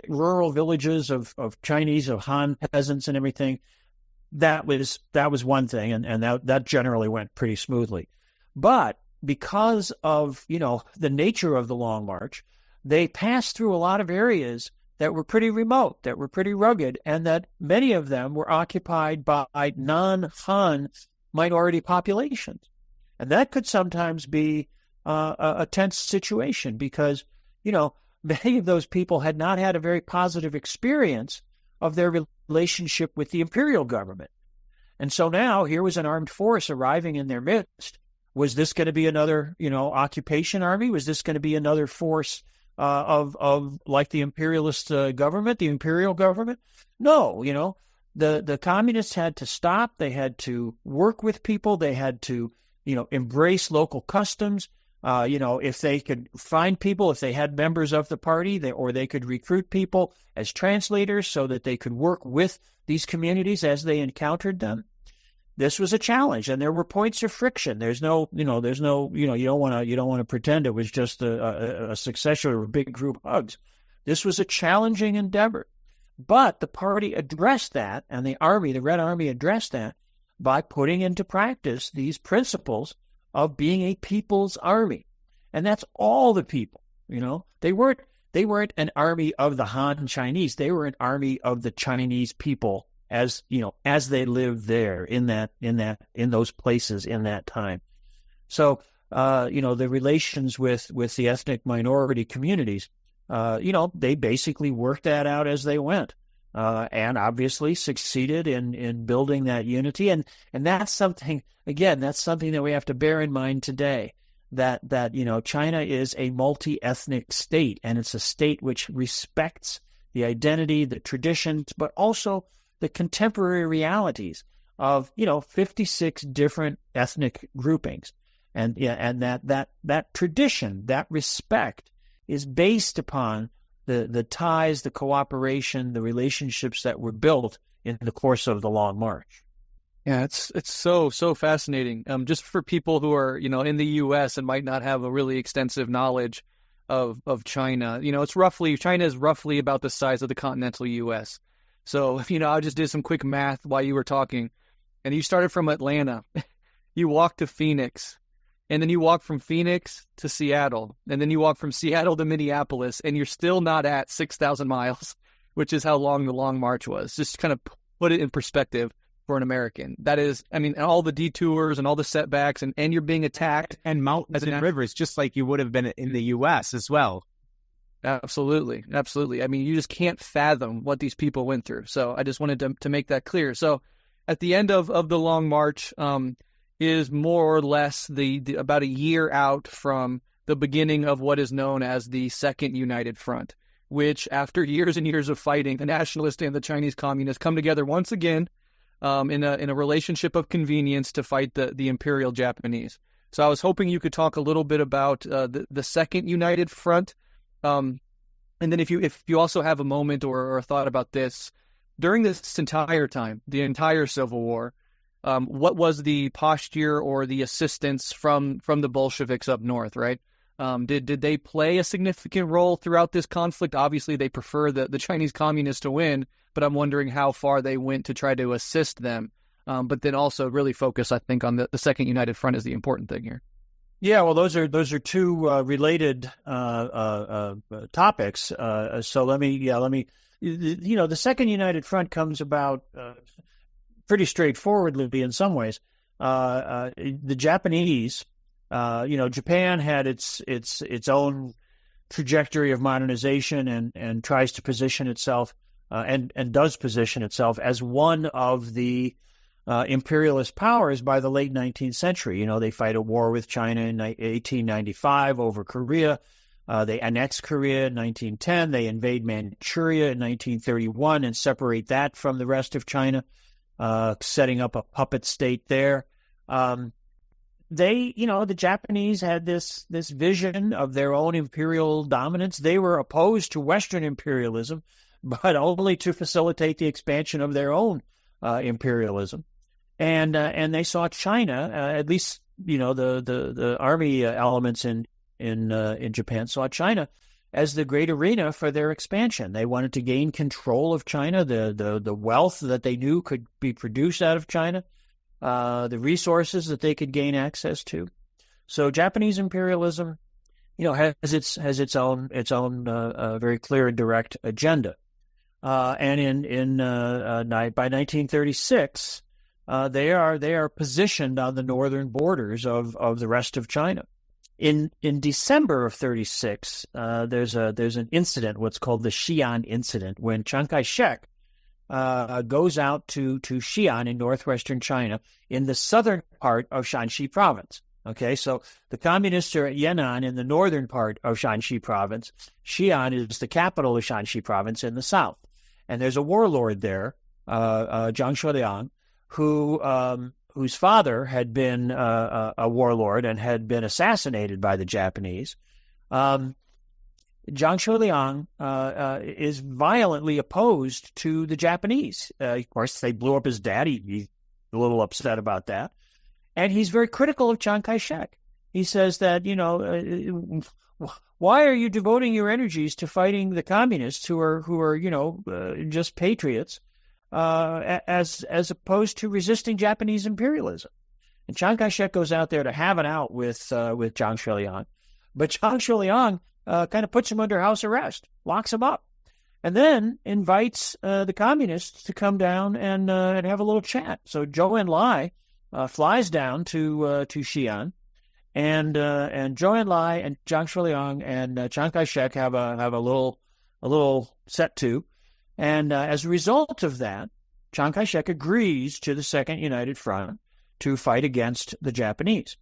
rural villages of Chinese, of Han peasants and everything, that was one thing, and that generally went pretty smoothly. But because of, the nature of the Long March, they passed through a lot of areas that were pretty remote, that were pretty rugged, and that many of them were occupied by non-Han minority populations. And that could sometimes be a tense situation because, many of those people had not had a very positive experience of their relationship with the imperial government. And so now here was an armed force arriving in their midst. Was this going to be another, occupation army? Was this going to be another force of like the imperialist government, the imperial government? No, the communists had to stop. They had to work with people. They had to, embrace local customs. If they could find people, if they had members of the party, they could recruit people as translators so that they could work with these communities as they encountered them. This was a challenge, and there were points of friction. You don't want to pretend it was just a succession of big group hugs. This was a challenging endeavor, but the party addressed that, and the Red Army addressed that by putting into practice these principles of being a people's army, and that's all the people. They weren't an army of the Han Chinese. They were an army of the Chinese people, as they lived there in those places in that time. So, the relations with the ethnic minority communities, they basically worked that out as they went, and obviously succeeded in building that unity. And that's something, again, that we have to bear in mind today, that China is a multi-ethnic state, and it's a state which respects the identity, the traditions, but also the contemporary realities of 56 different ethnic groupings, and that tradition, that respect, is based upon the ties, the cooperation, the relationships that were built in the course of the Long March. Yeah, it's so fascinating. Just for people who are in the U.S. and might not have a really extensive knowledge of China, China is roughly about the size of the continental U.S. So, I just did some quick math while you were talking, and you started from Atlanta, you walked to Phoenix, and then you walk from Phoenix to Seattle, and then you walk from Seattle to Minneapolis, and you're still not at 6,000 miles, which is how long the Long March was. Just kind of put it in perspective for an American. That is, all the detours and all the setbacks, and you're being attacked. And mountains and rivers, just like you would have been in the U.S. as well. Absolutely. You just can't fathom what these people went through. So I just wanted to make that clear. So at the end of the Long March is more or less the about a year out from the beginning of what is known as the Second United Front, which after years and years of fighting, the nationalists and the Chinese communists come together once again in a relationship of convenience to fight the Imperial Japanese. So I was hoping you could talk a little bit about the Second United Front. And then if you also have a moment or a thought about this, during this entire time, the entire Civil War, what was the posture or the assistance from the Bolsheviks up north, right? Did they play a significant role throughout this conflict? Obviously, they prefer the Chinese communists to win, but I'm wondering how far they went to try to assist them. But then also really focus, I think, on the Second United Front is the important thing here. Yeah, well, those are two related topics. So let me. The Second United Front comes about pretty straightforwardly in some ways. The Japanese, Japan had its own trajectory of modernization and tries to position itself and does position itself as one of the imperialist powers by the late 19th century. They fight a war with China in 1895 over Korea. They annex Korea in 1910. They invade Manchuria in 1931 and separate that from the rest of China, setting up a puppet state there. The Japanese had this vision of their own imperial dominance. They were opposed to Western imperialism, but only to facilitate the expansion of their own imperialism. And they saw China, at least the army elements in Japan saw China as the great arena for their expansion. They wanted to gain control of China, the wealth that they knew could be produced out of China, the resources that they could gain access to. So Japanese imperialism, has its own very clear and direct agenda. And by 1936. They are positioned on the northern borders of the rest of China. In December of 36, there's an incident, what's called the Xi'an incident, when Chiang Kai-shek goes out to Xi'an in northwestern China in the southern part of Shanxi province. Okay, so the communists are at Yan'an in the northern part of Shanxi province. Xi'an is the capital of Shanxi province in the south. And there's a warlord there, Zhang Shuiliang, whose father had been a warlord and had been assassinated by the Japanese. Zhang Shuiliang is violently opposed to the Japanese. Of course, they blew up his dad. He's a little upset about that. And he's very critical of Chiang Kai-shek. He says that, why are you devoting your energies to fighting the communists who are just patriots, as opposed to resisting Japanese imperialism? And Chiang Kai-shek goes out there to have it out with Zhang Shuiliang. But Zhang Shuiliang kind of puts him under house arrest, locks him up, and then invites the communists to come down and have a little chat. So Zhou Enlai flies down to Xi'an, and Zhou Enlai and Zhang Shuiliang and Chiang Kai-shek have a little set to, and as a result of that, Chiang Kai-shek agrees to the Second United Front to fight against the Japanese,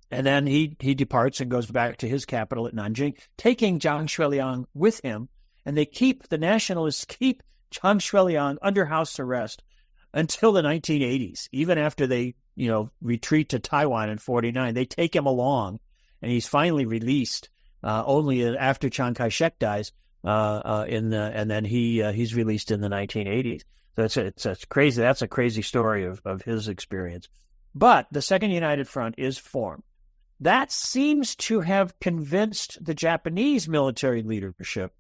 and then he departs and goes back to his capital at Nanjing, taking Zhang Shuiliang with him, and the nationalists keep Zhang Shuiliang under house arrest until the 1980s, even after they retreat to Taiwan in 1949. They take him along, and he's finally released only after Chiang Kai-shek dies, and then he's released in the 1980s. So it's crazy. That's a crazy story of his experience. But the Second United Front is formed. That seems to have convinced the Japanese military leadership.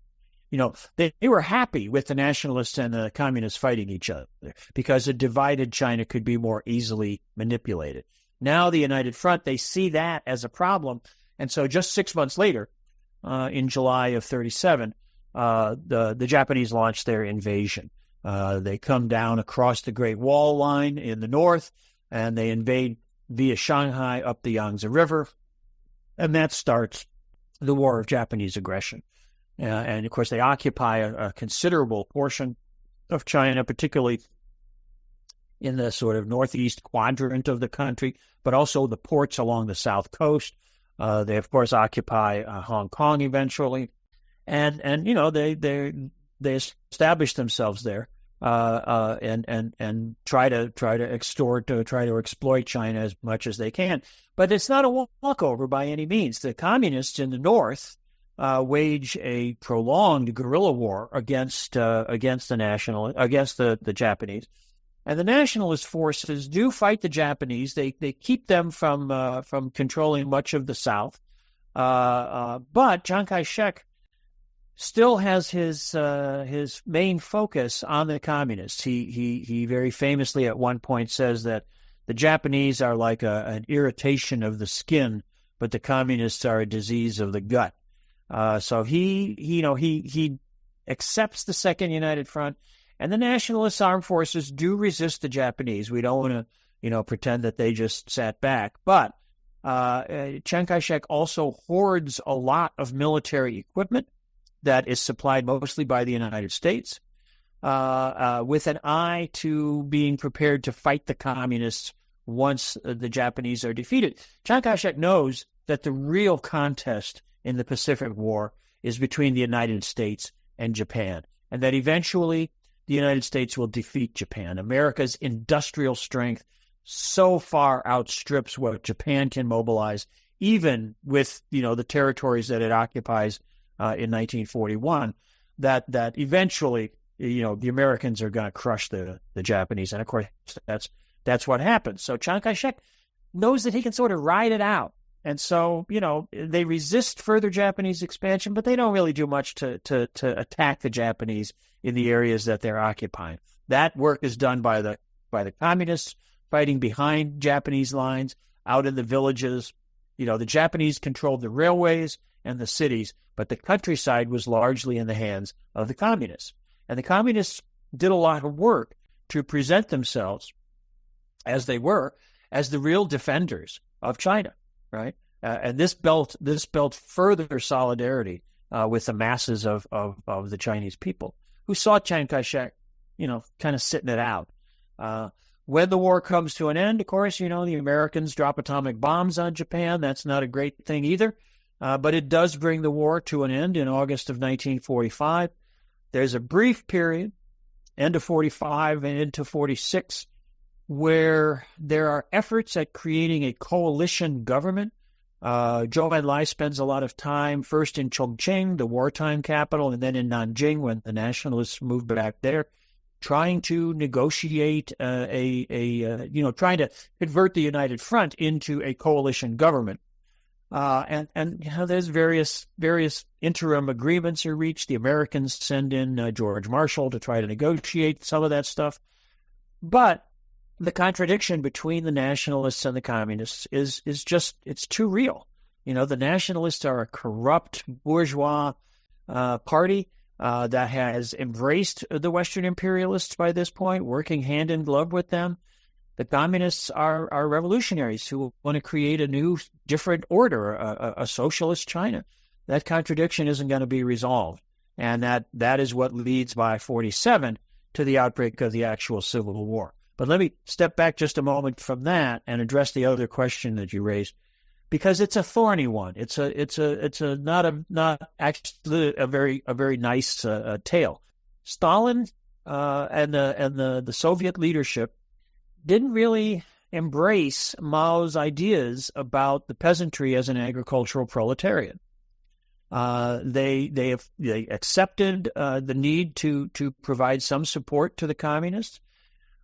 They were happy with the nationalists and the communists fighting each other because a divided China could be more easily manipulated. Now the United Front, they see that as a problem. And so just 6 months later, in July of 1937, the Japanese launched their invasion. They come down across the Great Wall line in the north, and they invade via Shanghai up the Yangtze River. And that starts the war of Japanese aggression. And, of course, they occupy a considerable portion of China, particularly in the sort of northeast quadrant of the country, but also the ports along the south coast. They, of course, occupy Hong Kong eventually. And they establish themselves there and try to exploit China as much as they can. But it's not a walkover by any means. The communists in the north wage a prolonged guerrilla war against the Japanese, and the nationalist forces do fight the Japanese. They keep them from controlling much of the south, but Chiang Kai-shek still has his main focus on the communists. He very famously at one point says that the Japanese are like an irritation of the skin, but the communists are a disease of the gut. So he accepts the Second United Front, and the nationalist armed forces do resist the Japanese. We don't want to, pretend that they just sat back. But Chiang Kai-shek also hoards a lot of military equipment that is supplied mostly by the United States, with an eye to being prepared to fight the communists once the Japanese are defeated. Chiang Kai-shek knows that the real contest in the Pacific War is between the United States and Japan, and that eventually the United States will defeat Japan. America's industrial strength so far outstrips what Japan can mobilize, even with the territories that it occupies in 1941. That eventually the Americans are going to crush the Japanese, and of course that's what happens. So Chiang Kai-shek knows that he can sort of ride it out. And so, they resist further Japanese expansion, but they don't really do much to attack the Japanese in the areas that they're occupying. That work is done by the communists fighting behind Japanese lines out in the villages. The Japanese controlled the railways and the cities, but the countryside was largely in the hands of the communists. And the communists did a lot of work to present themselves as they were, as the real defenders of China. Right, and this built further solidarity with the masses of the Chinese people who saw Chiang Kai-shek, kind of sitting it out. When the war comes to an end, of course, the Americans drop atomic bombs on Japan. That's not a great thing either. But it does bring the war to an end in August of 1945. There's a brief period, end of 45 and into 46, where there are efforts at creating a coalition government. Zhou Enlai spends a lot of time first in Chongqing, the wartime capital, and then in Nanjing when the nationalists moved back there, trying to negotiate trying to convert the United Front into a coalition government. There's various interim agreements are reached. The Americans send in George Marshall to try to negotiate some of that stuff. But the contradiction between the nationalists and the communists is just, it's too real. The nationalists are a corrupt bourgeois party that has embraced the Western imperialists by this point, working hand in glove with them. The communists are revolutionaries who want to create a new, different order, a socialist China. That contradiction isn't going to be resolved. And that is what leads by 47 to the outbreak of the actual Civil War. But let me step back just a moment from that and address the other question that you raised, because it's a thorny one. It's not actually a very nice tale. Stalin and the Soviet leadership didn't really embrace Mao's ideas about the peasantry as an agricultural proletariat. They accepted the need to provide some support to the communists,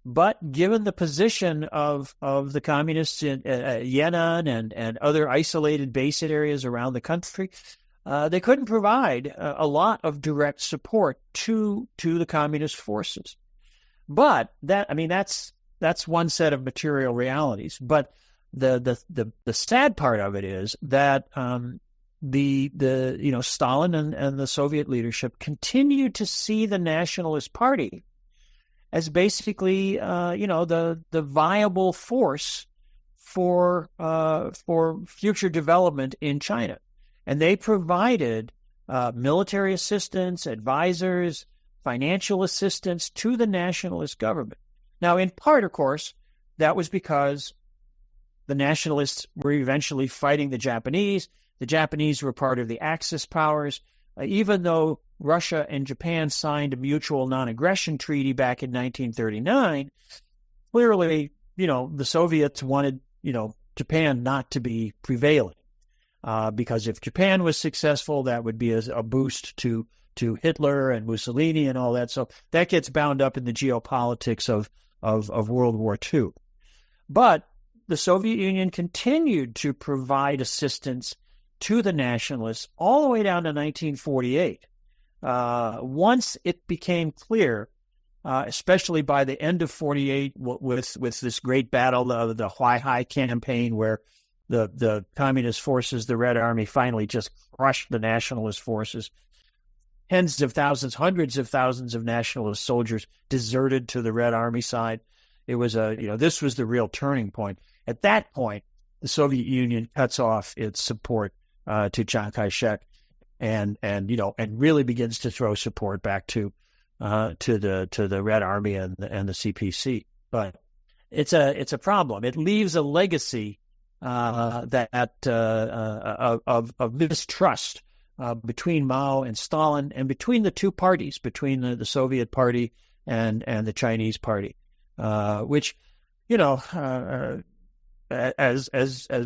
but given the position of the communists in Yan'an and other isolated base areas around the country, they couldn't provide a lot of direct support to the communist forces. But that's one set of material realities. But the sad part of it is that Stalin and the Soviet leadership continued to see the Nationalist Party as basically the viable force for future development in China, and they provided military assistance, advisors, financial assistance to the nationalist government. Now, in part, of course, that was because the nationalists were eventually fighting the Japanese. The Japanese were part of the Axis powers. Even though Russia and Japan signed a mutual non-aggression treaty back in 1939, clearly, the Soviets wanted, Japan not to be prevailing. Because if Japan was successful, that would be a boost to Hitler and Mussolini and all that. So that gets bound up in the geopolitics of World War II. But the Soviet Union continued to provide assistance to the nationalists all the way down to 1948. Once it became clear, especially by the end of 48, with this great battle of the Huaihai campaign, where the communist forces, the Red Army, finally just crushed the nationalist forces. Tens of thousands, hundreds of thousands of nationalist soldiers deserted to the Red Army side. It was this was the real turning point. At that point, the Soviet Union cuts off its support to Chiang Kai-shek, and really begins to throw support back to the Red Army and the CPC. But it's a problem. It leaves a legacy of mistrust between Mao and Stalin, and between the two parties, between the Soviet Party and the Chinese Party, which as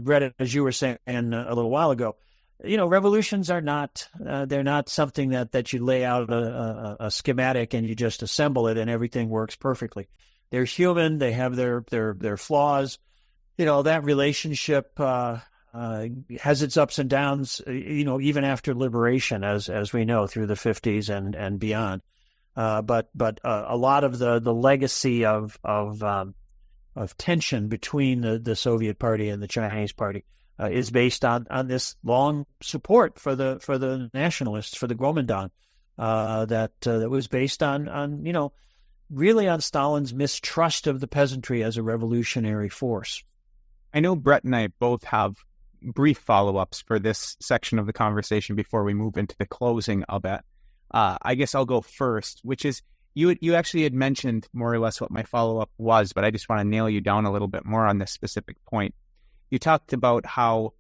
Brett, as you were saying a little while ago, revolutions are not they're not something that you lay out a schematic and you just assemble it and everything works perfectly. They're human. They have their flaws. That relationship has its ups and downs, even after liberation, as we know, through the 50s and beyond. But a lot of the legacy of tension between the Soviet Party and the Chinese Party is based on this long support for the nationalists, for the Kuomintang, that was based on really on Stalin's mistrust of the peasantry as a revolutionary force. I know Brett and I both have brief follow-ups for this section of the conversation before we move into the closing of it. I guess I'll go first, which is, You actually had mentioned more or less what my follow-up was, but I just want to nail you down a little bit more on this specific point. You talked about how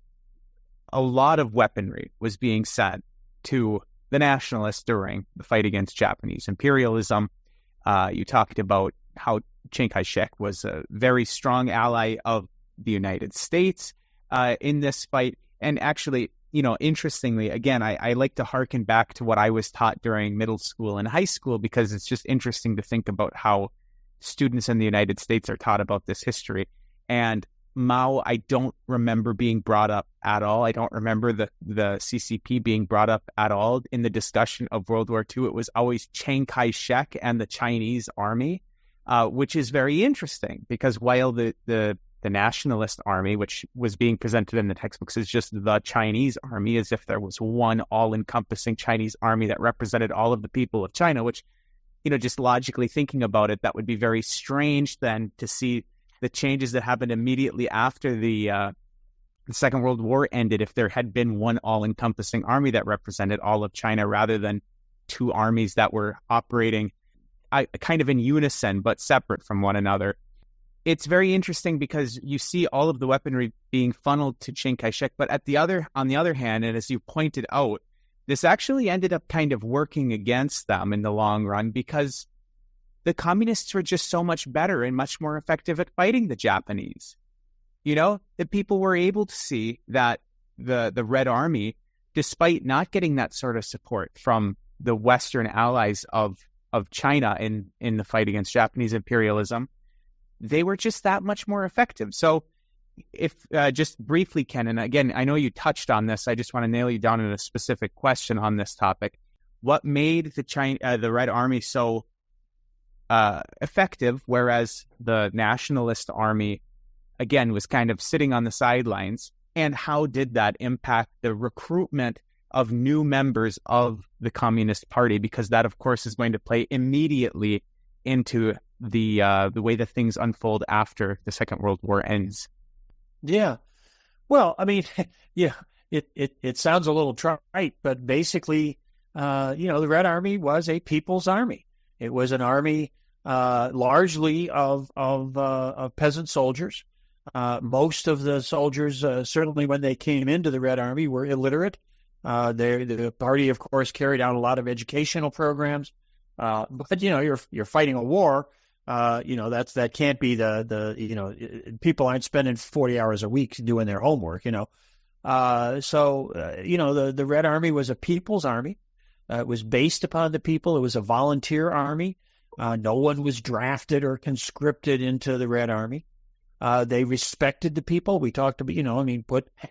a lot of weaponry was being sent to the nationalists during the fight against Japanese imperialism. You talked about how Chiang Kai-shek was a very strong ally of the United States in this fight. And actually, interestingly, again, I like to hearken back to what I was taught during middle school and high school, because it's just interesting to think about how students in the United States are taught about this history. And Mao, I don't remember being brought up at all. I don't remember the CCP being brought up at all in the discussion of World War II. It was always Chiang Kai-shek and the Chinese army, which is very interesting, because while the nationalist army, which was being presented in the textbooks as just the Chinese army, as if there was one all-encompassing Chinese army that represented all of the people of China, which, just logically thinking about it, that would be very strange then to see the changes that happened immediately after the Second World War ended, if there had been one all-encompassing army that represented all of China rather than two armies that were operating kind of in unison but separate from one another. It's very interesting because you see all of the weaponry being funneled to Chiang Kai-shek, but on the other hand, and as you pointed out, this actually ended up kind of working against them in the long run, because the communists were just so much better and much more effective at fighting the Japanese. The people were able to see that the Red Army, despite not getting that sort of support from the Western allies of China in the fight against Japanese imperialism, they were just that much more effective. So if just briefly, Ken, and again, I know you touched on this, I just want to nail you down in a specific question on this topic. What made the Red Army so effective, whereas the nationalist army, again, was kind of sitting on the sidelines? And how did that impact the recruitment of new members of the Communist Party? Because that, of course, is going to play immediately into the way that things unfold after the Second World War ends. Yeah. Well, I mean, yeah, it sounds a little trite, but basically, the Red Army was a people's army. It was an army largely of peasant soldiers. Most of the soldiers, certainly when they came into the Red Army, were illiterate. The party, of course, carried out a lot of educational programs. But you're fighting a war. That can't be people aren't spending 40 hours a week doing their homework. The Red Army was a people's army. It was based upon the people. It was a volunteer army. No one was drafted or conscripted into the Red Army. They respected the people. We talked about,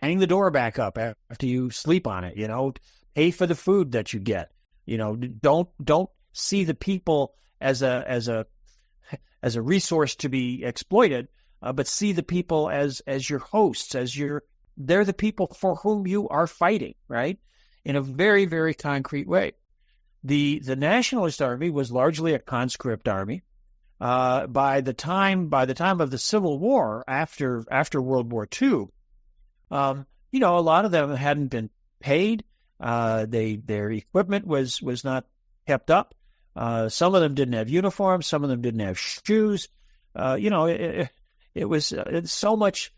hang the door back up after you sleep on it. Pay for the food that you get. Don't see the people as a resource to be exploited, but see the people as your hosts, they're the people for whom you are fighting, right? In a very, very concrete way. The Nationalist Army was largely a conscript army. By the time of the Civil War, after World War II, a lot of them hadn't been paid. Their equipment was not kept up. Some of them didn't have uniforms. Some of them didn't have shoes. There was so much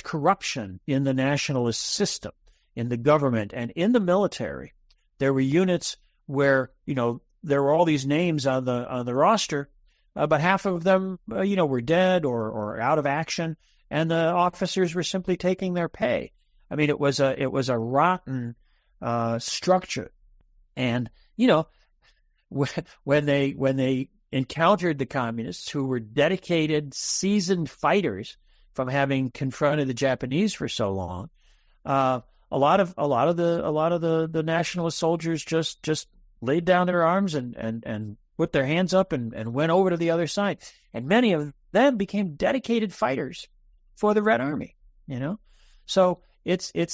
corruption in the nationalist system, in the government, and in the military. There were units where there were all these names on the roster, but half of them were dead or out of action, and the officers were simply taking their pay. I mean, it was a rotten structure, and when they encountered the communists, who were dedicated, seasoned fighters from having confronted the Japanese for so long, a lot of the nationalist soldiers just laid down their arms and put their hands up and went over to the other side, and many of them became dedicated fighters for the Red Army. So it's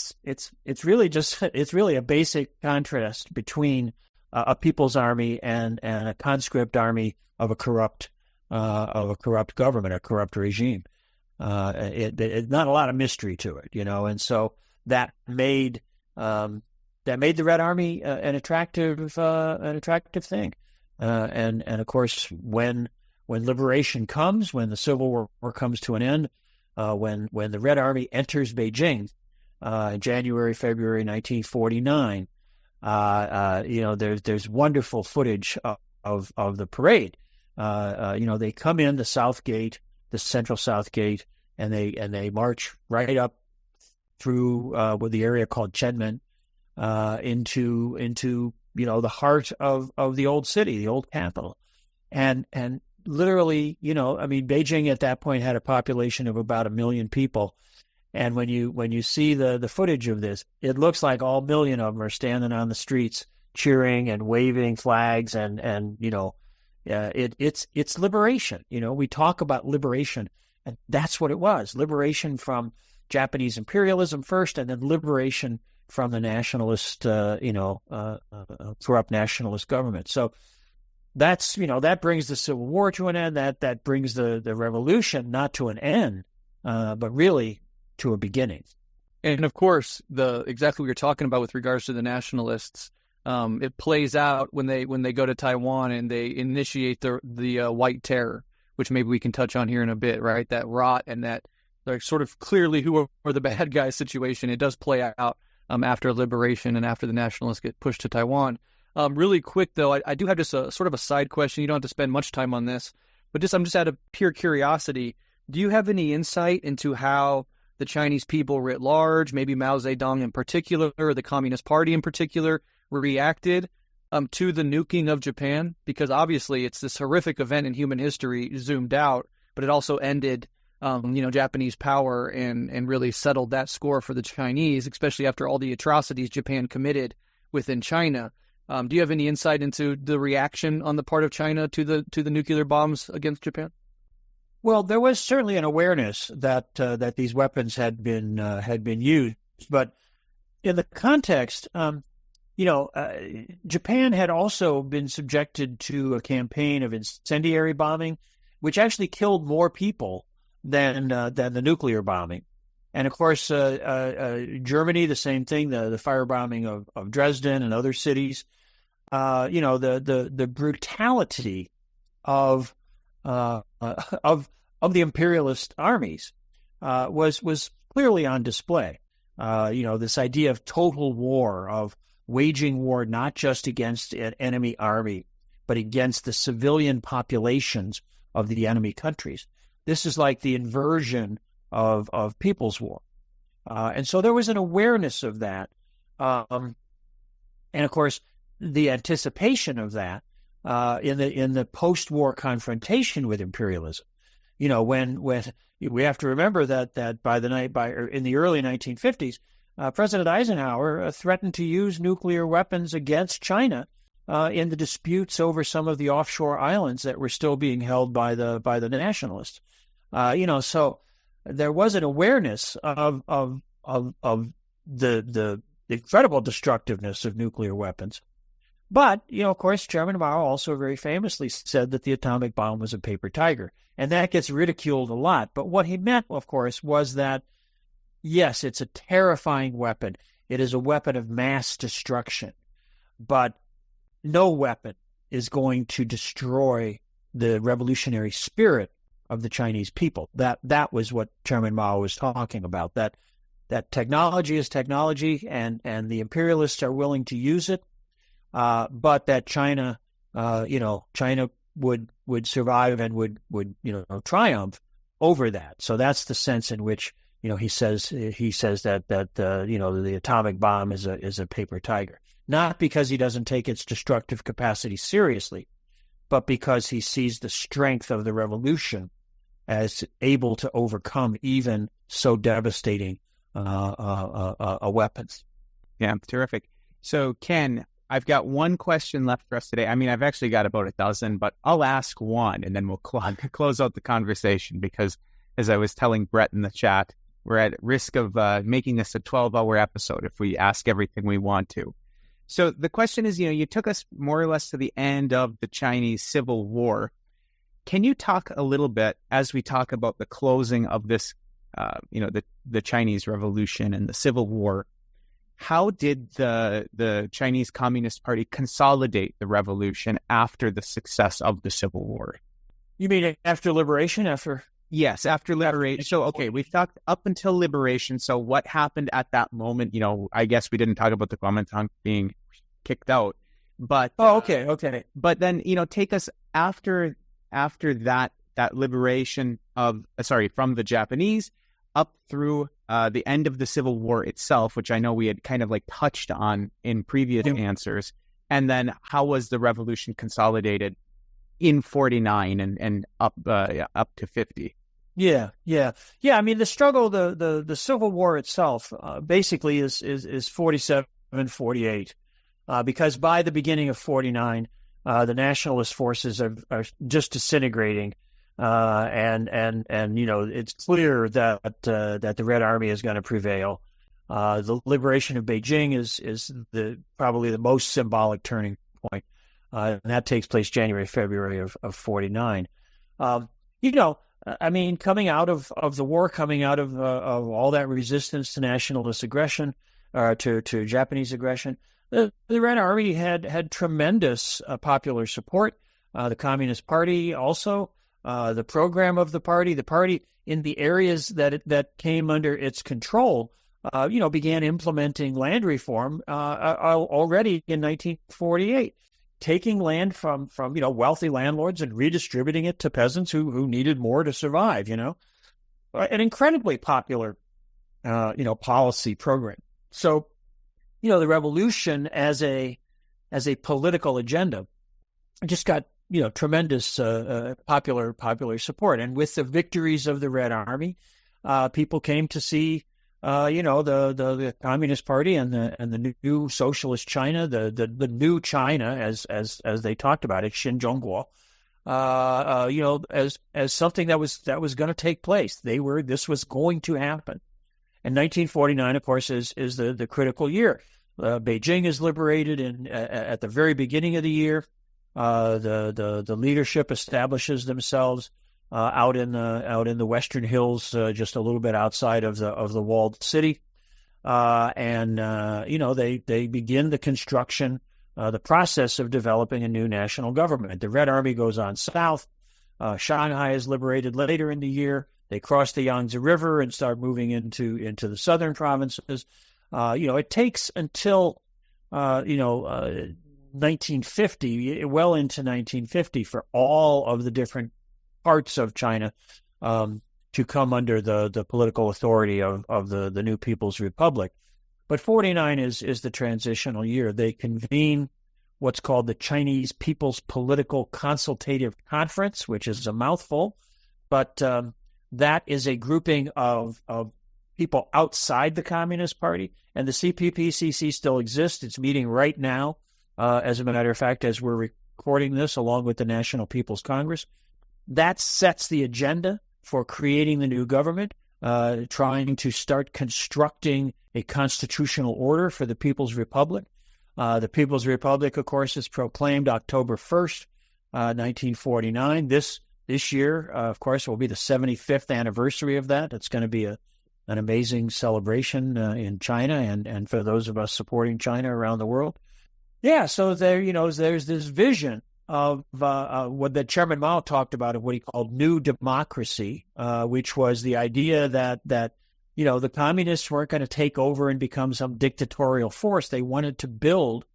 really a basic contrast between a people's army and a conscript army of a corrupt government, a corrupt regime. It's not a lot of mystery to it, and so that made the Red Army an attractive thing. And of course, when liberation comes, when the Civil War comes to an end, when the Red Army enters Beijing, January, February 1949, there's wonderful footage of the parade. They come in the South Gate, the Central South Gate, and they march right up through with the area called Chenmen into the heart of the old city, the old capital, and literally, Beijing at that point had a population of about 1 million people. And when you see the footage of this, it looks like all 1 million of them are standing on the streets cheering and waving flags, and it's liberation. We talk about liberation, and that's what it was: liberation from Japanese imperialism first, and then liberation from the nationalist, corrupt nationalist government. So that brings the Civil War to an end. That brings the revolution not to an end, but really to a beginning. And of course, exactly what you're talking about with regards to the nationalists, it plays out when they go to Taiwan and they initiate the White Terror, which maybe we can touch on here in a bit, right? That rot and that like sort of clearly who are the bad guys situation. It does play out after liberation and after the nationalists get pushed to Taiwan. Really quick though, I do have just a sort of a side question. You don't have to spend much time on this, but I'm just out of pure curiosity. Do you have any insight into how the Chinese people writ large, maybe Mao Zedong in particular, or the Communist Party in particular, reacted to the nuking of Japan? Because obviously it's this horrific event in human history zoomed out, but it also ended, Japanese power and really settled that score for the Chinese, especially after all the atrocities Japan committed within China. Do you have any insight into the reaction on the part of China to the nuclear bombs against Japan? Well, there was certainly an awareness that these weapons had been used, but in the context, Japan had also been subjected to a campaign of incendiary bombing, which actually killed more people than the nuclear bombing. And of course, Germany, the same thing, the firebombing of Dresden and other cities. The brutality of the imperialist armies was clearly on display. This idea of total war, of waging war not just against an enemy army, but against the civilian populations of the enemy countries. This is like the inversion of People's War. And so there was an awareness of that. And of course, the anticipation of that in the post-war confrontation with imperialism. When we have to remember that in the early 1950s, President Eisenhower threatened to use nuclear weapons against China in the disputes over some of the offshore islands that were still being held by the nationalists. So there was an awareness of the incredible destructiveness of nuclear weapons. But, of course, Chairman Mao also very famously said that the atomic bomb was a paper tiger, and that gets ridiculed a lot. But what he meant, of course, was that, yes, it's a terrifying weapon. It is a weapon of mass destruction, but no weapon is going to destroy the revolutionary spirit of the Chinese people. That was what Chairman Mao was talking about, that technology is technology, and the imperialists are willing to use it. But that China would survive and would triumph over that. So that's the sense in which he says that the atomic bomb is a paper tiger, not because he doesn't take its destructive capacity seriously, but because he sees the strength of the revolution as able to overcome even so devastating a weapon. Yeah, terrific. So Ken, I've got one question left for us today. I mean, I've actually got about a dozen, but I'll ask one and then we'll close out the conversation because, as I was telling Brett in the chat, we're at risk of making this a 12-hour episode if we ask everything we want to. So the question is, you took us more or less to the end of the Chinese Civil War. Can you talk a little bit, as we talk about the closing of this, the Chinese Revolution and the Civil War, how did the Chinese Communist Party consolidate the revolution after the success of the Civil War? You mean after liberation? Yes, after liberation. So, okay, we've talked up until liberation. So what happened at that moment? I guess we didn't talk about the Kuomintang being kicked out. But okay. But then, take us after that liberation from the Japanese up through the end of the Civil War itself, which I know we had kind of like touched on in previous answers. And then how was the revolution consolidated in 49 and up to 50? Yeah. I mean, the struggle, the Civil War itself, basically is 47, 48, because by the beginning of 49, the nationalist forces are just disintegrating, and it's clear that the Red Army is going to prevail. The liberation of Beijing is probably the most symbolic turning point, and that takes place January, February of 49. I mean, coming out of the war, coming out of all that resistance to nationalist aggression, to Japanese aggression, the Red Army had tremendous popular support. The Communist Party also, the program of the party in the areas that came under its control, began implementing land reform already in 1948. Taking land from wealthy landlords and redistributing it to peasants who needed more to survive. An incredibly popular policy program. So the revolution as a political agenda just got tremendous popular support. And with the victories of the Red Army, people came to see the Communist Party and the new Socialist China, the new China as they talked about it, Xinzhongguo, as something that was going to take place. This was going to happen. And 1949, of course, is the critical year. Beijing is liberated at the very beginning of the year. The leadership establishes themselves out in the Western Hills, just a little bit outside of the walled city, and they begin the construction, the process of developing a new national government. The Red Army goes on south. Shanghai is liberated later in the year. They cross the Yangtze River and start moving into the southern provinces. It takes until 1950, well into 1950, for all of the different parts of China to come under the political authority of the new People's Republic. But 49 is the transitional year. They convene what's called the Chinese People's Political Consultative Conference, which is a mouthful, but that is a grouping of people outside the Communist Party, and the CPPCC still exists. It's meeting right now, as a matter of fact, as we're recording this, along with the National People's Congress. That sets the agenda for creating the new government, trying to start constructing a constitutional order for the People's Republic. The People's Republic, of course, is proclaimed October 1st, 1949. This year, of course, will be the 75th anniversary of that. It's going to be an amazing celebration in China and for those of us supporting China around the world. Yeah, so there's this vision of what the Chairman Mao talked about, of what he called new democracy, which was the idea that the communists weren't going to take over and become some dictatorial force. They wanted to build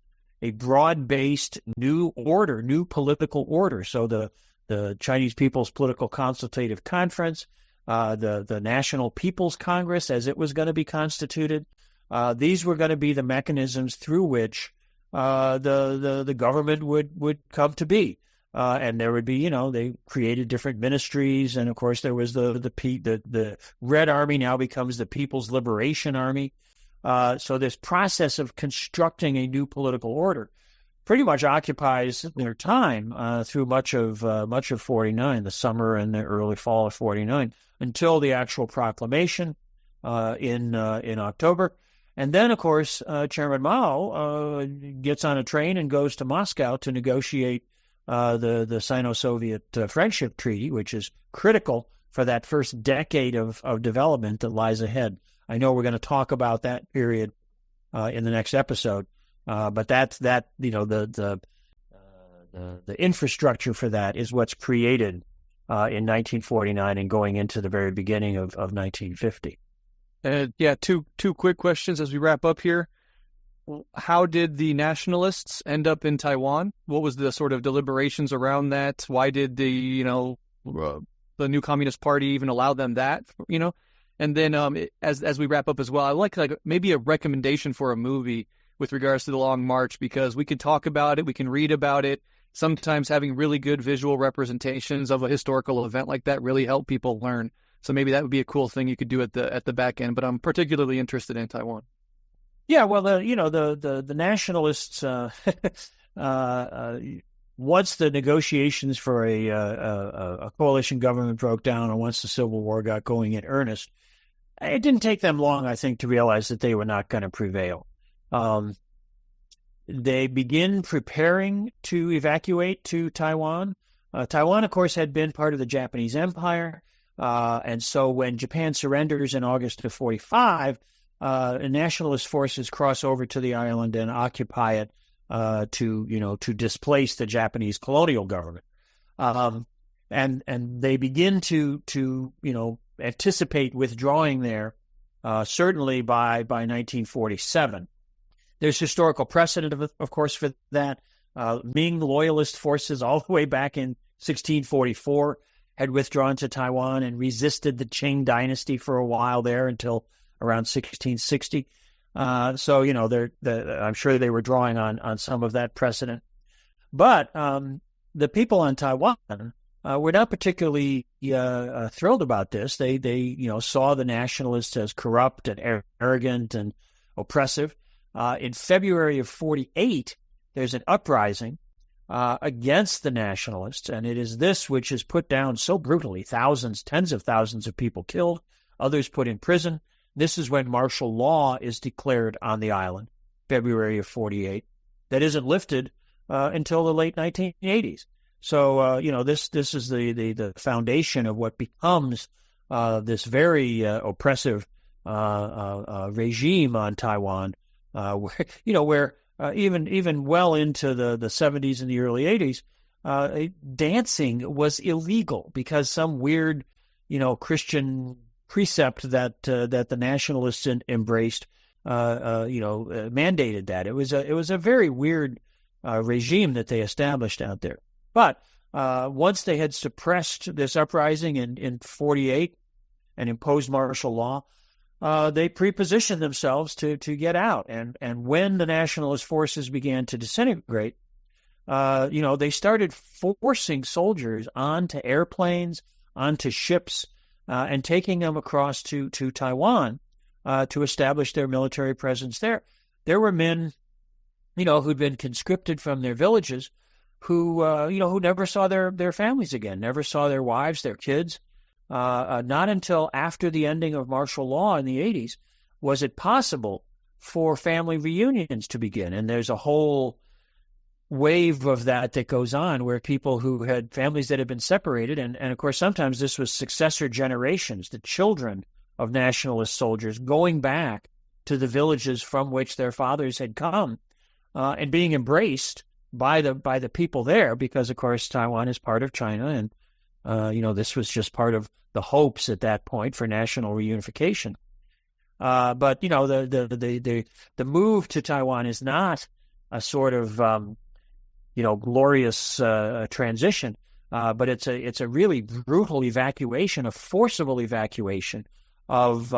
a broad-based new order, new political order. So the Chinese People's Political Consultative Conference, the National People's Congress, as it was going to be constituted, these were going to be the mechanisms through which the government would come to be, and there would be, they created different ministries, and of course there was the Red Army now becomes the People's Liberation Army. So this process of constructing a new political order pretty much occupies their time through much of 49, the summer and the early fall of 49, until the actual proclamation in October. And then, of course, Chairman Mao gets on a train and goes to Moscow to negotiate the Sino-Soviet Friendship Treaty, which is critical for that first decade of development that lies ahead. I know we're going to talk about that period in the next episode. But that's the infrastructure for that is what's created in 1949 and going into the very beginning of 1950. Two quick questions as we wrap up here. How did the nationalists end up in Taiwan? What was the sort of deliberations around that? Why did the new Communist Party even allow them that? And then as we wrap up as well, I like maybe a recommendation for a movie with regards to the Long March, because we can talk about it, we can read about it. Sometimes having really good visual representations of a historical event like that really help people learn. So maybe that would be a cool thing you could do at the back end. But I'm particularly interested in Taiwan. Yeah, well, the nationalists once the negotiations for a coalition government broke down, and once the Civil War got going in earnest, it didn't take them long, I think, to realize that they were not going to prevail. They begin preparing to evacuate to Taiwan. Taiwan, of course, had been part of the Japanese Empire. And so when Japan surrenders in August of 1945, nationalist forces cross over to the island and occupy it to displace the Japanese colonial government. And they begin to anticipate withdrawing there, certainly by 1947. There's historical precedent, of course, for that. Ming loyalist forces all the way back in 1644 had withdrawn to Taiwan and resisted the Qing dynasty for a while there until around 1660. I'm sure they were drawing on some of that precedent. But the people on Taiwan were not particularly thrilled about this. They saw the nationalists as corrupt and arrogant and oppressive. In February of 1948, there's an uprising against the nationalists, and it is this which is put down so brutally. Tens of thousands of people killed, others put in prison. This is when martial law is declared on the island, February of 1948. That isn't lifted until the late 1980s. So, this is the foundation of what becomes this very oppressive regime on Taiwan, where even well into the 70s and the early 80s, dancing was illegal because some weird, Christian precept that the nationalists embraced, mandated that. It was a very weird regime that they established out there. But once they had suppressed this uprising in 1948 and imposed martial law, they prepositioned themselves to get out. And when the nationalist forces began to disintegrate, they started forcing soldiers onto airplanes, onto ships, and taking them across to Taiwan to establish their military presence there. There were men, who'd been conscripted from their villages, who never saw their families again, never saw their wives, their kids. Not until after the ending of martial law in the 80s was it possible for family reunions to begin. And there's a whole wave of that goes on where people who had families that had been separated, and of course sometimes this was successor generations, the children of nationalist soldiers going back to the villages from which their fathers had come, and being embraced by the people there, because of course Taiwan is part of China, and this was just part of the hopes at that point for national reunification. But the move to Taiwan is not a sort of glorious transition, but it's a really brutal evacuation, a forcible evacuation of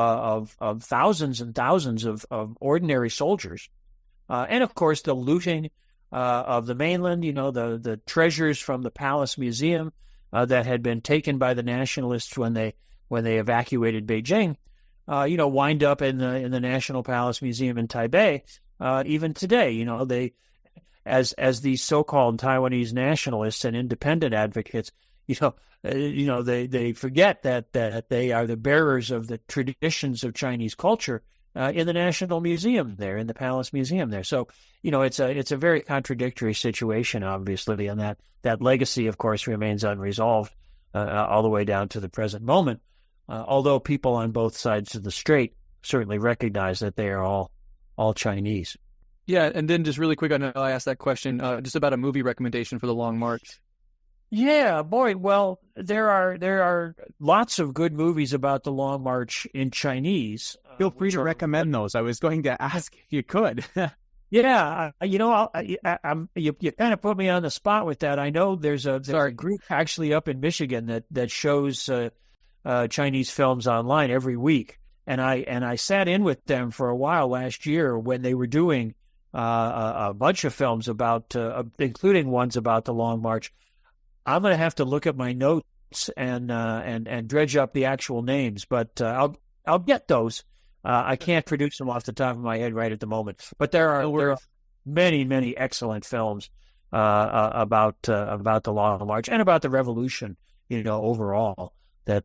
thousands and thousands of ordinary soldiers, and of course the looting of the mainland. The treasures from the Palace Museum that had been taken by the nationalists when they evacuated Beijing, wind up in the National Palace Museum in Taipei. Even today, they, as these so-called Taiwanese nationalists and independent advocates, they forget that they are the bearers of the traditions of Chinese culture in the National Museum there, in the Palace Museum there. So, it's a very contradictory situation, obviously, and that legacy, of course, remains unresolved all the way down to the present moment, although people on both sides of the strait certainly recognize that they are all all Chinese. Yeah, and then just really quick, I know I asked that question, just about a movie recommendation for the Long March. Yeah, boy. Well, there are lots of good movies about the Long March in Chinese. Feel free to recommend those. I was going to ask if you could. Yeah, you kind of put me on the spot with that. I know there's a group actually up in Michigan that shows Chinese films online every week, and I sat in with them for a while last year when they were doing a bunch of films about, including ones about the Long March. I'm going to have to look at my notes and dredge up the actual names, but I'll get those. I can't produce them off the top of my head right at the moment, but there are many excellent films about the Long March and about the Revolution, overall that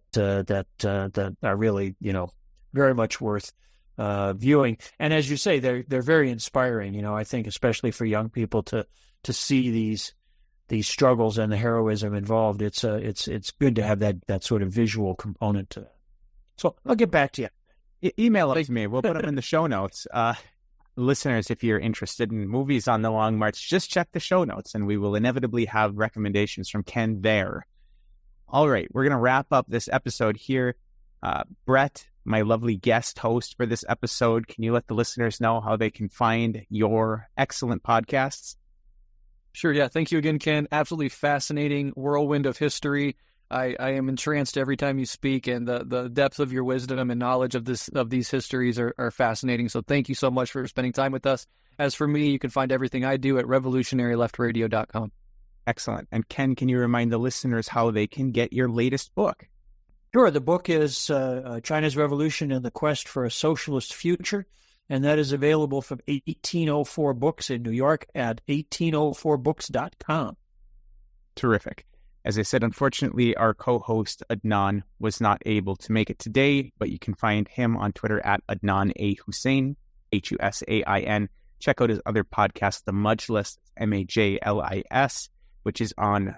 are really very much worth viewing. And as you say, they're very inspiring. I think especially for young people to see these struggles and the heroism involved. It's good to have that sort of visual component to that. So I'll get back to you. Email it to me. We'll put them in the show notes. Listeners, if you're interested in movies on the Long March, just check the show notes, and we will inevitably have recommendations from Ken there. All right, we're going to wrap up this episode here. Brett, my lovely guest host for this episode, can you let the listeners know how they can find your excellent podcasts? Sure, yeah. Thank you again, Ken. Absolutely fascinating whirlwind of history. I am entranced every time you speak, and the depth of your wisdom and knowledge of these histories are fascinating. So thank you so much for spending time with us. As for me, you can find everything I do at revolutionaryleftradio.com. Excellent. And Ken, can you remind the listeners how they can get your latest book? Sure. The book is China's Revolution and the Quest for a Socialist Future, and that is available from 1804 Books in New York at 1804books.com. Terrific. As I said, unfortunately, our co-host Adnan was not able to make it today, but you can find him on Twitter at Adnan A. Hussein, Husain. Check out his other podcast, The Majlis, Majlis, which is on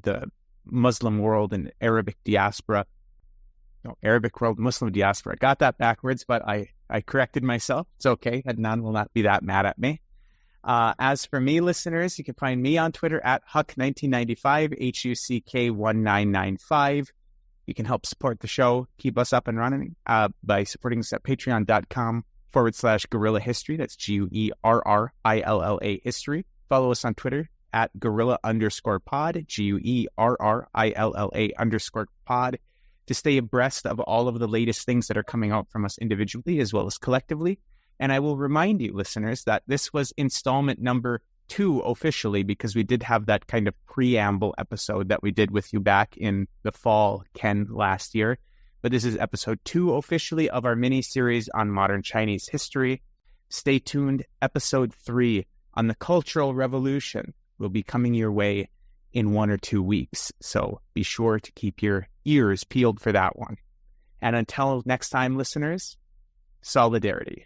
the Muslim world and Arabic diaspora. No, Arabic world, Muslim diaspora. Got that backwards, but I corrected myself. It's okay. Adnan will not be that mad at me. As for me, listeners, you can find me on Twitter at Huck1995, HUCK1995. You can help support the show, keep us up and running by supporting us at patreon.com/Guerrilla History. That's GUERRILLA History. Follow us on Twitter at Guerrilla_pod, GUERRILLA_pod, to stay abreast of all of the latest things that are coming out from us individually as well as collectively. And I will remind you, listeners, that this was installment number 2 officially, because we did have that kind of preamble episode that we did with you back in the fall, Ken, last year. But this is episode 2 officially of our mini-series on modern Chinese history. Stay tuned. Episode 3 on the Cultural Revolution will be coming your way in 1 or 2 weeks. So be sure to keep your ears peeled for that one. And until next time, listeners, solidarity.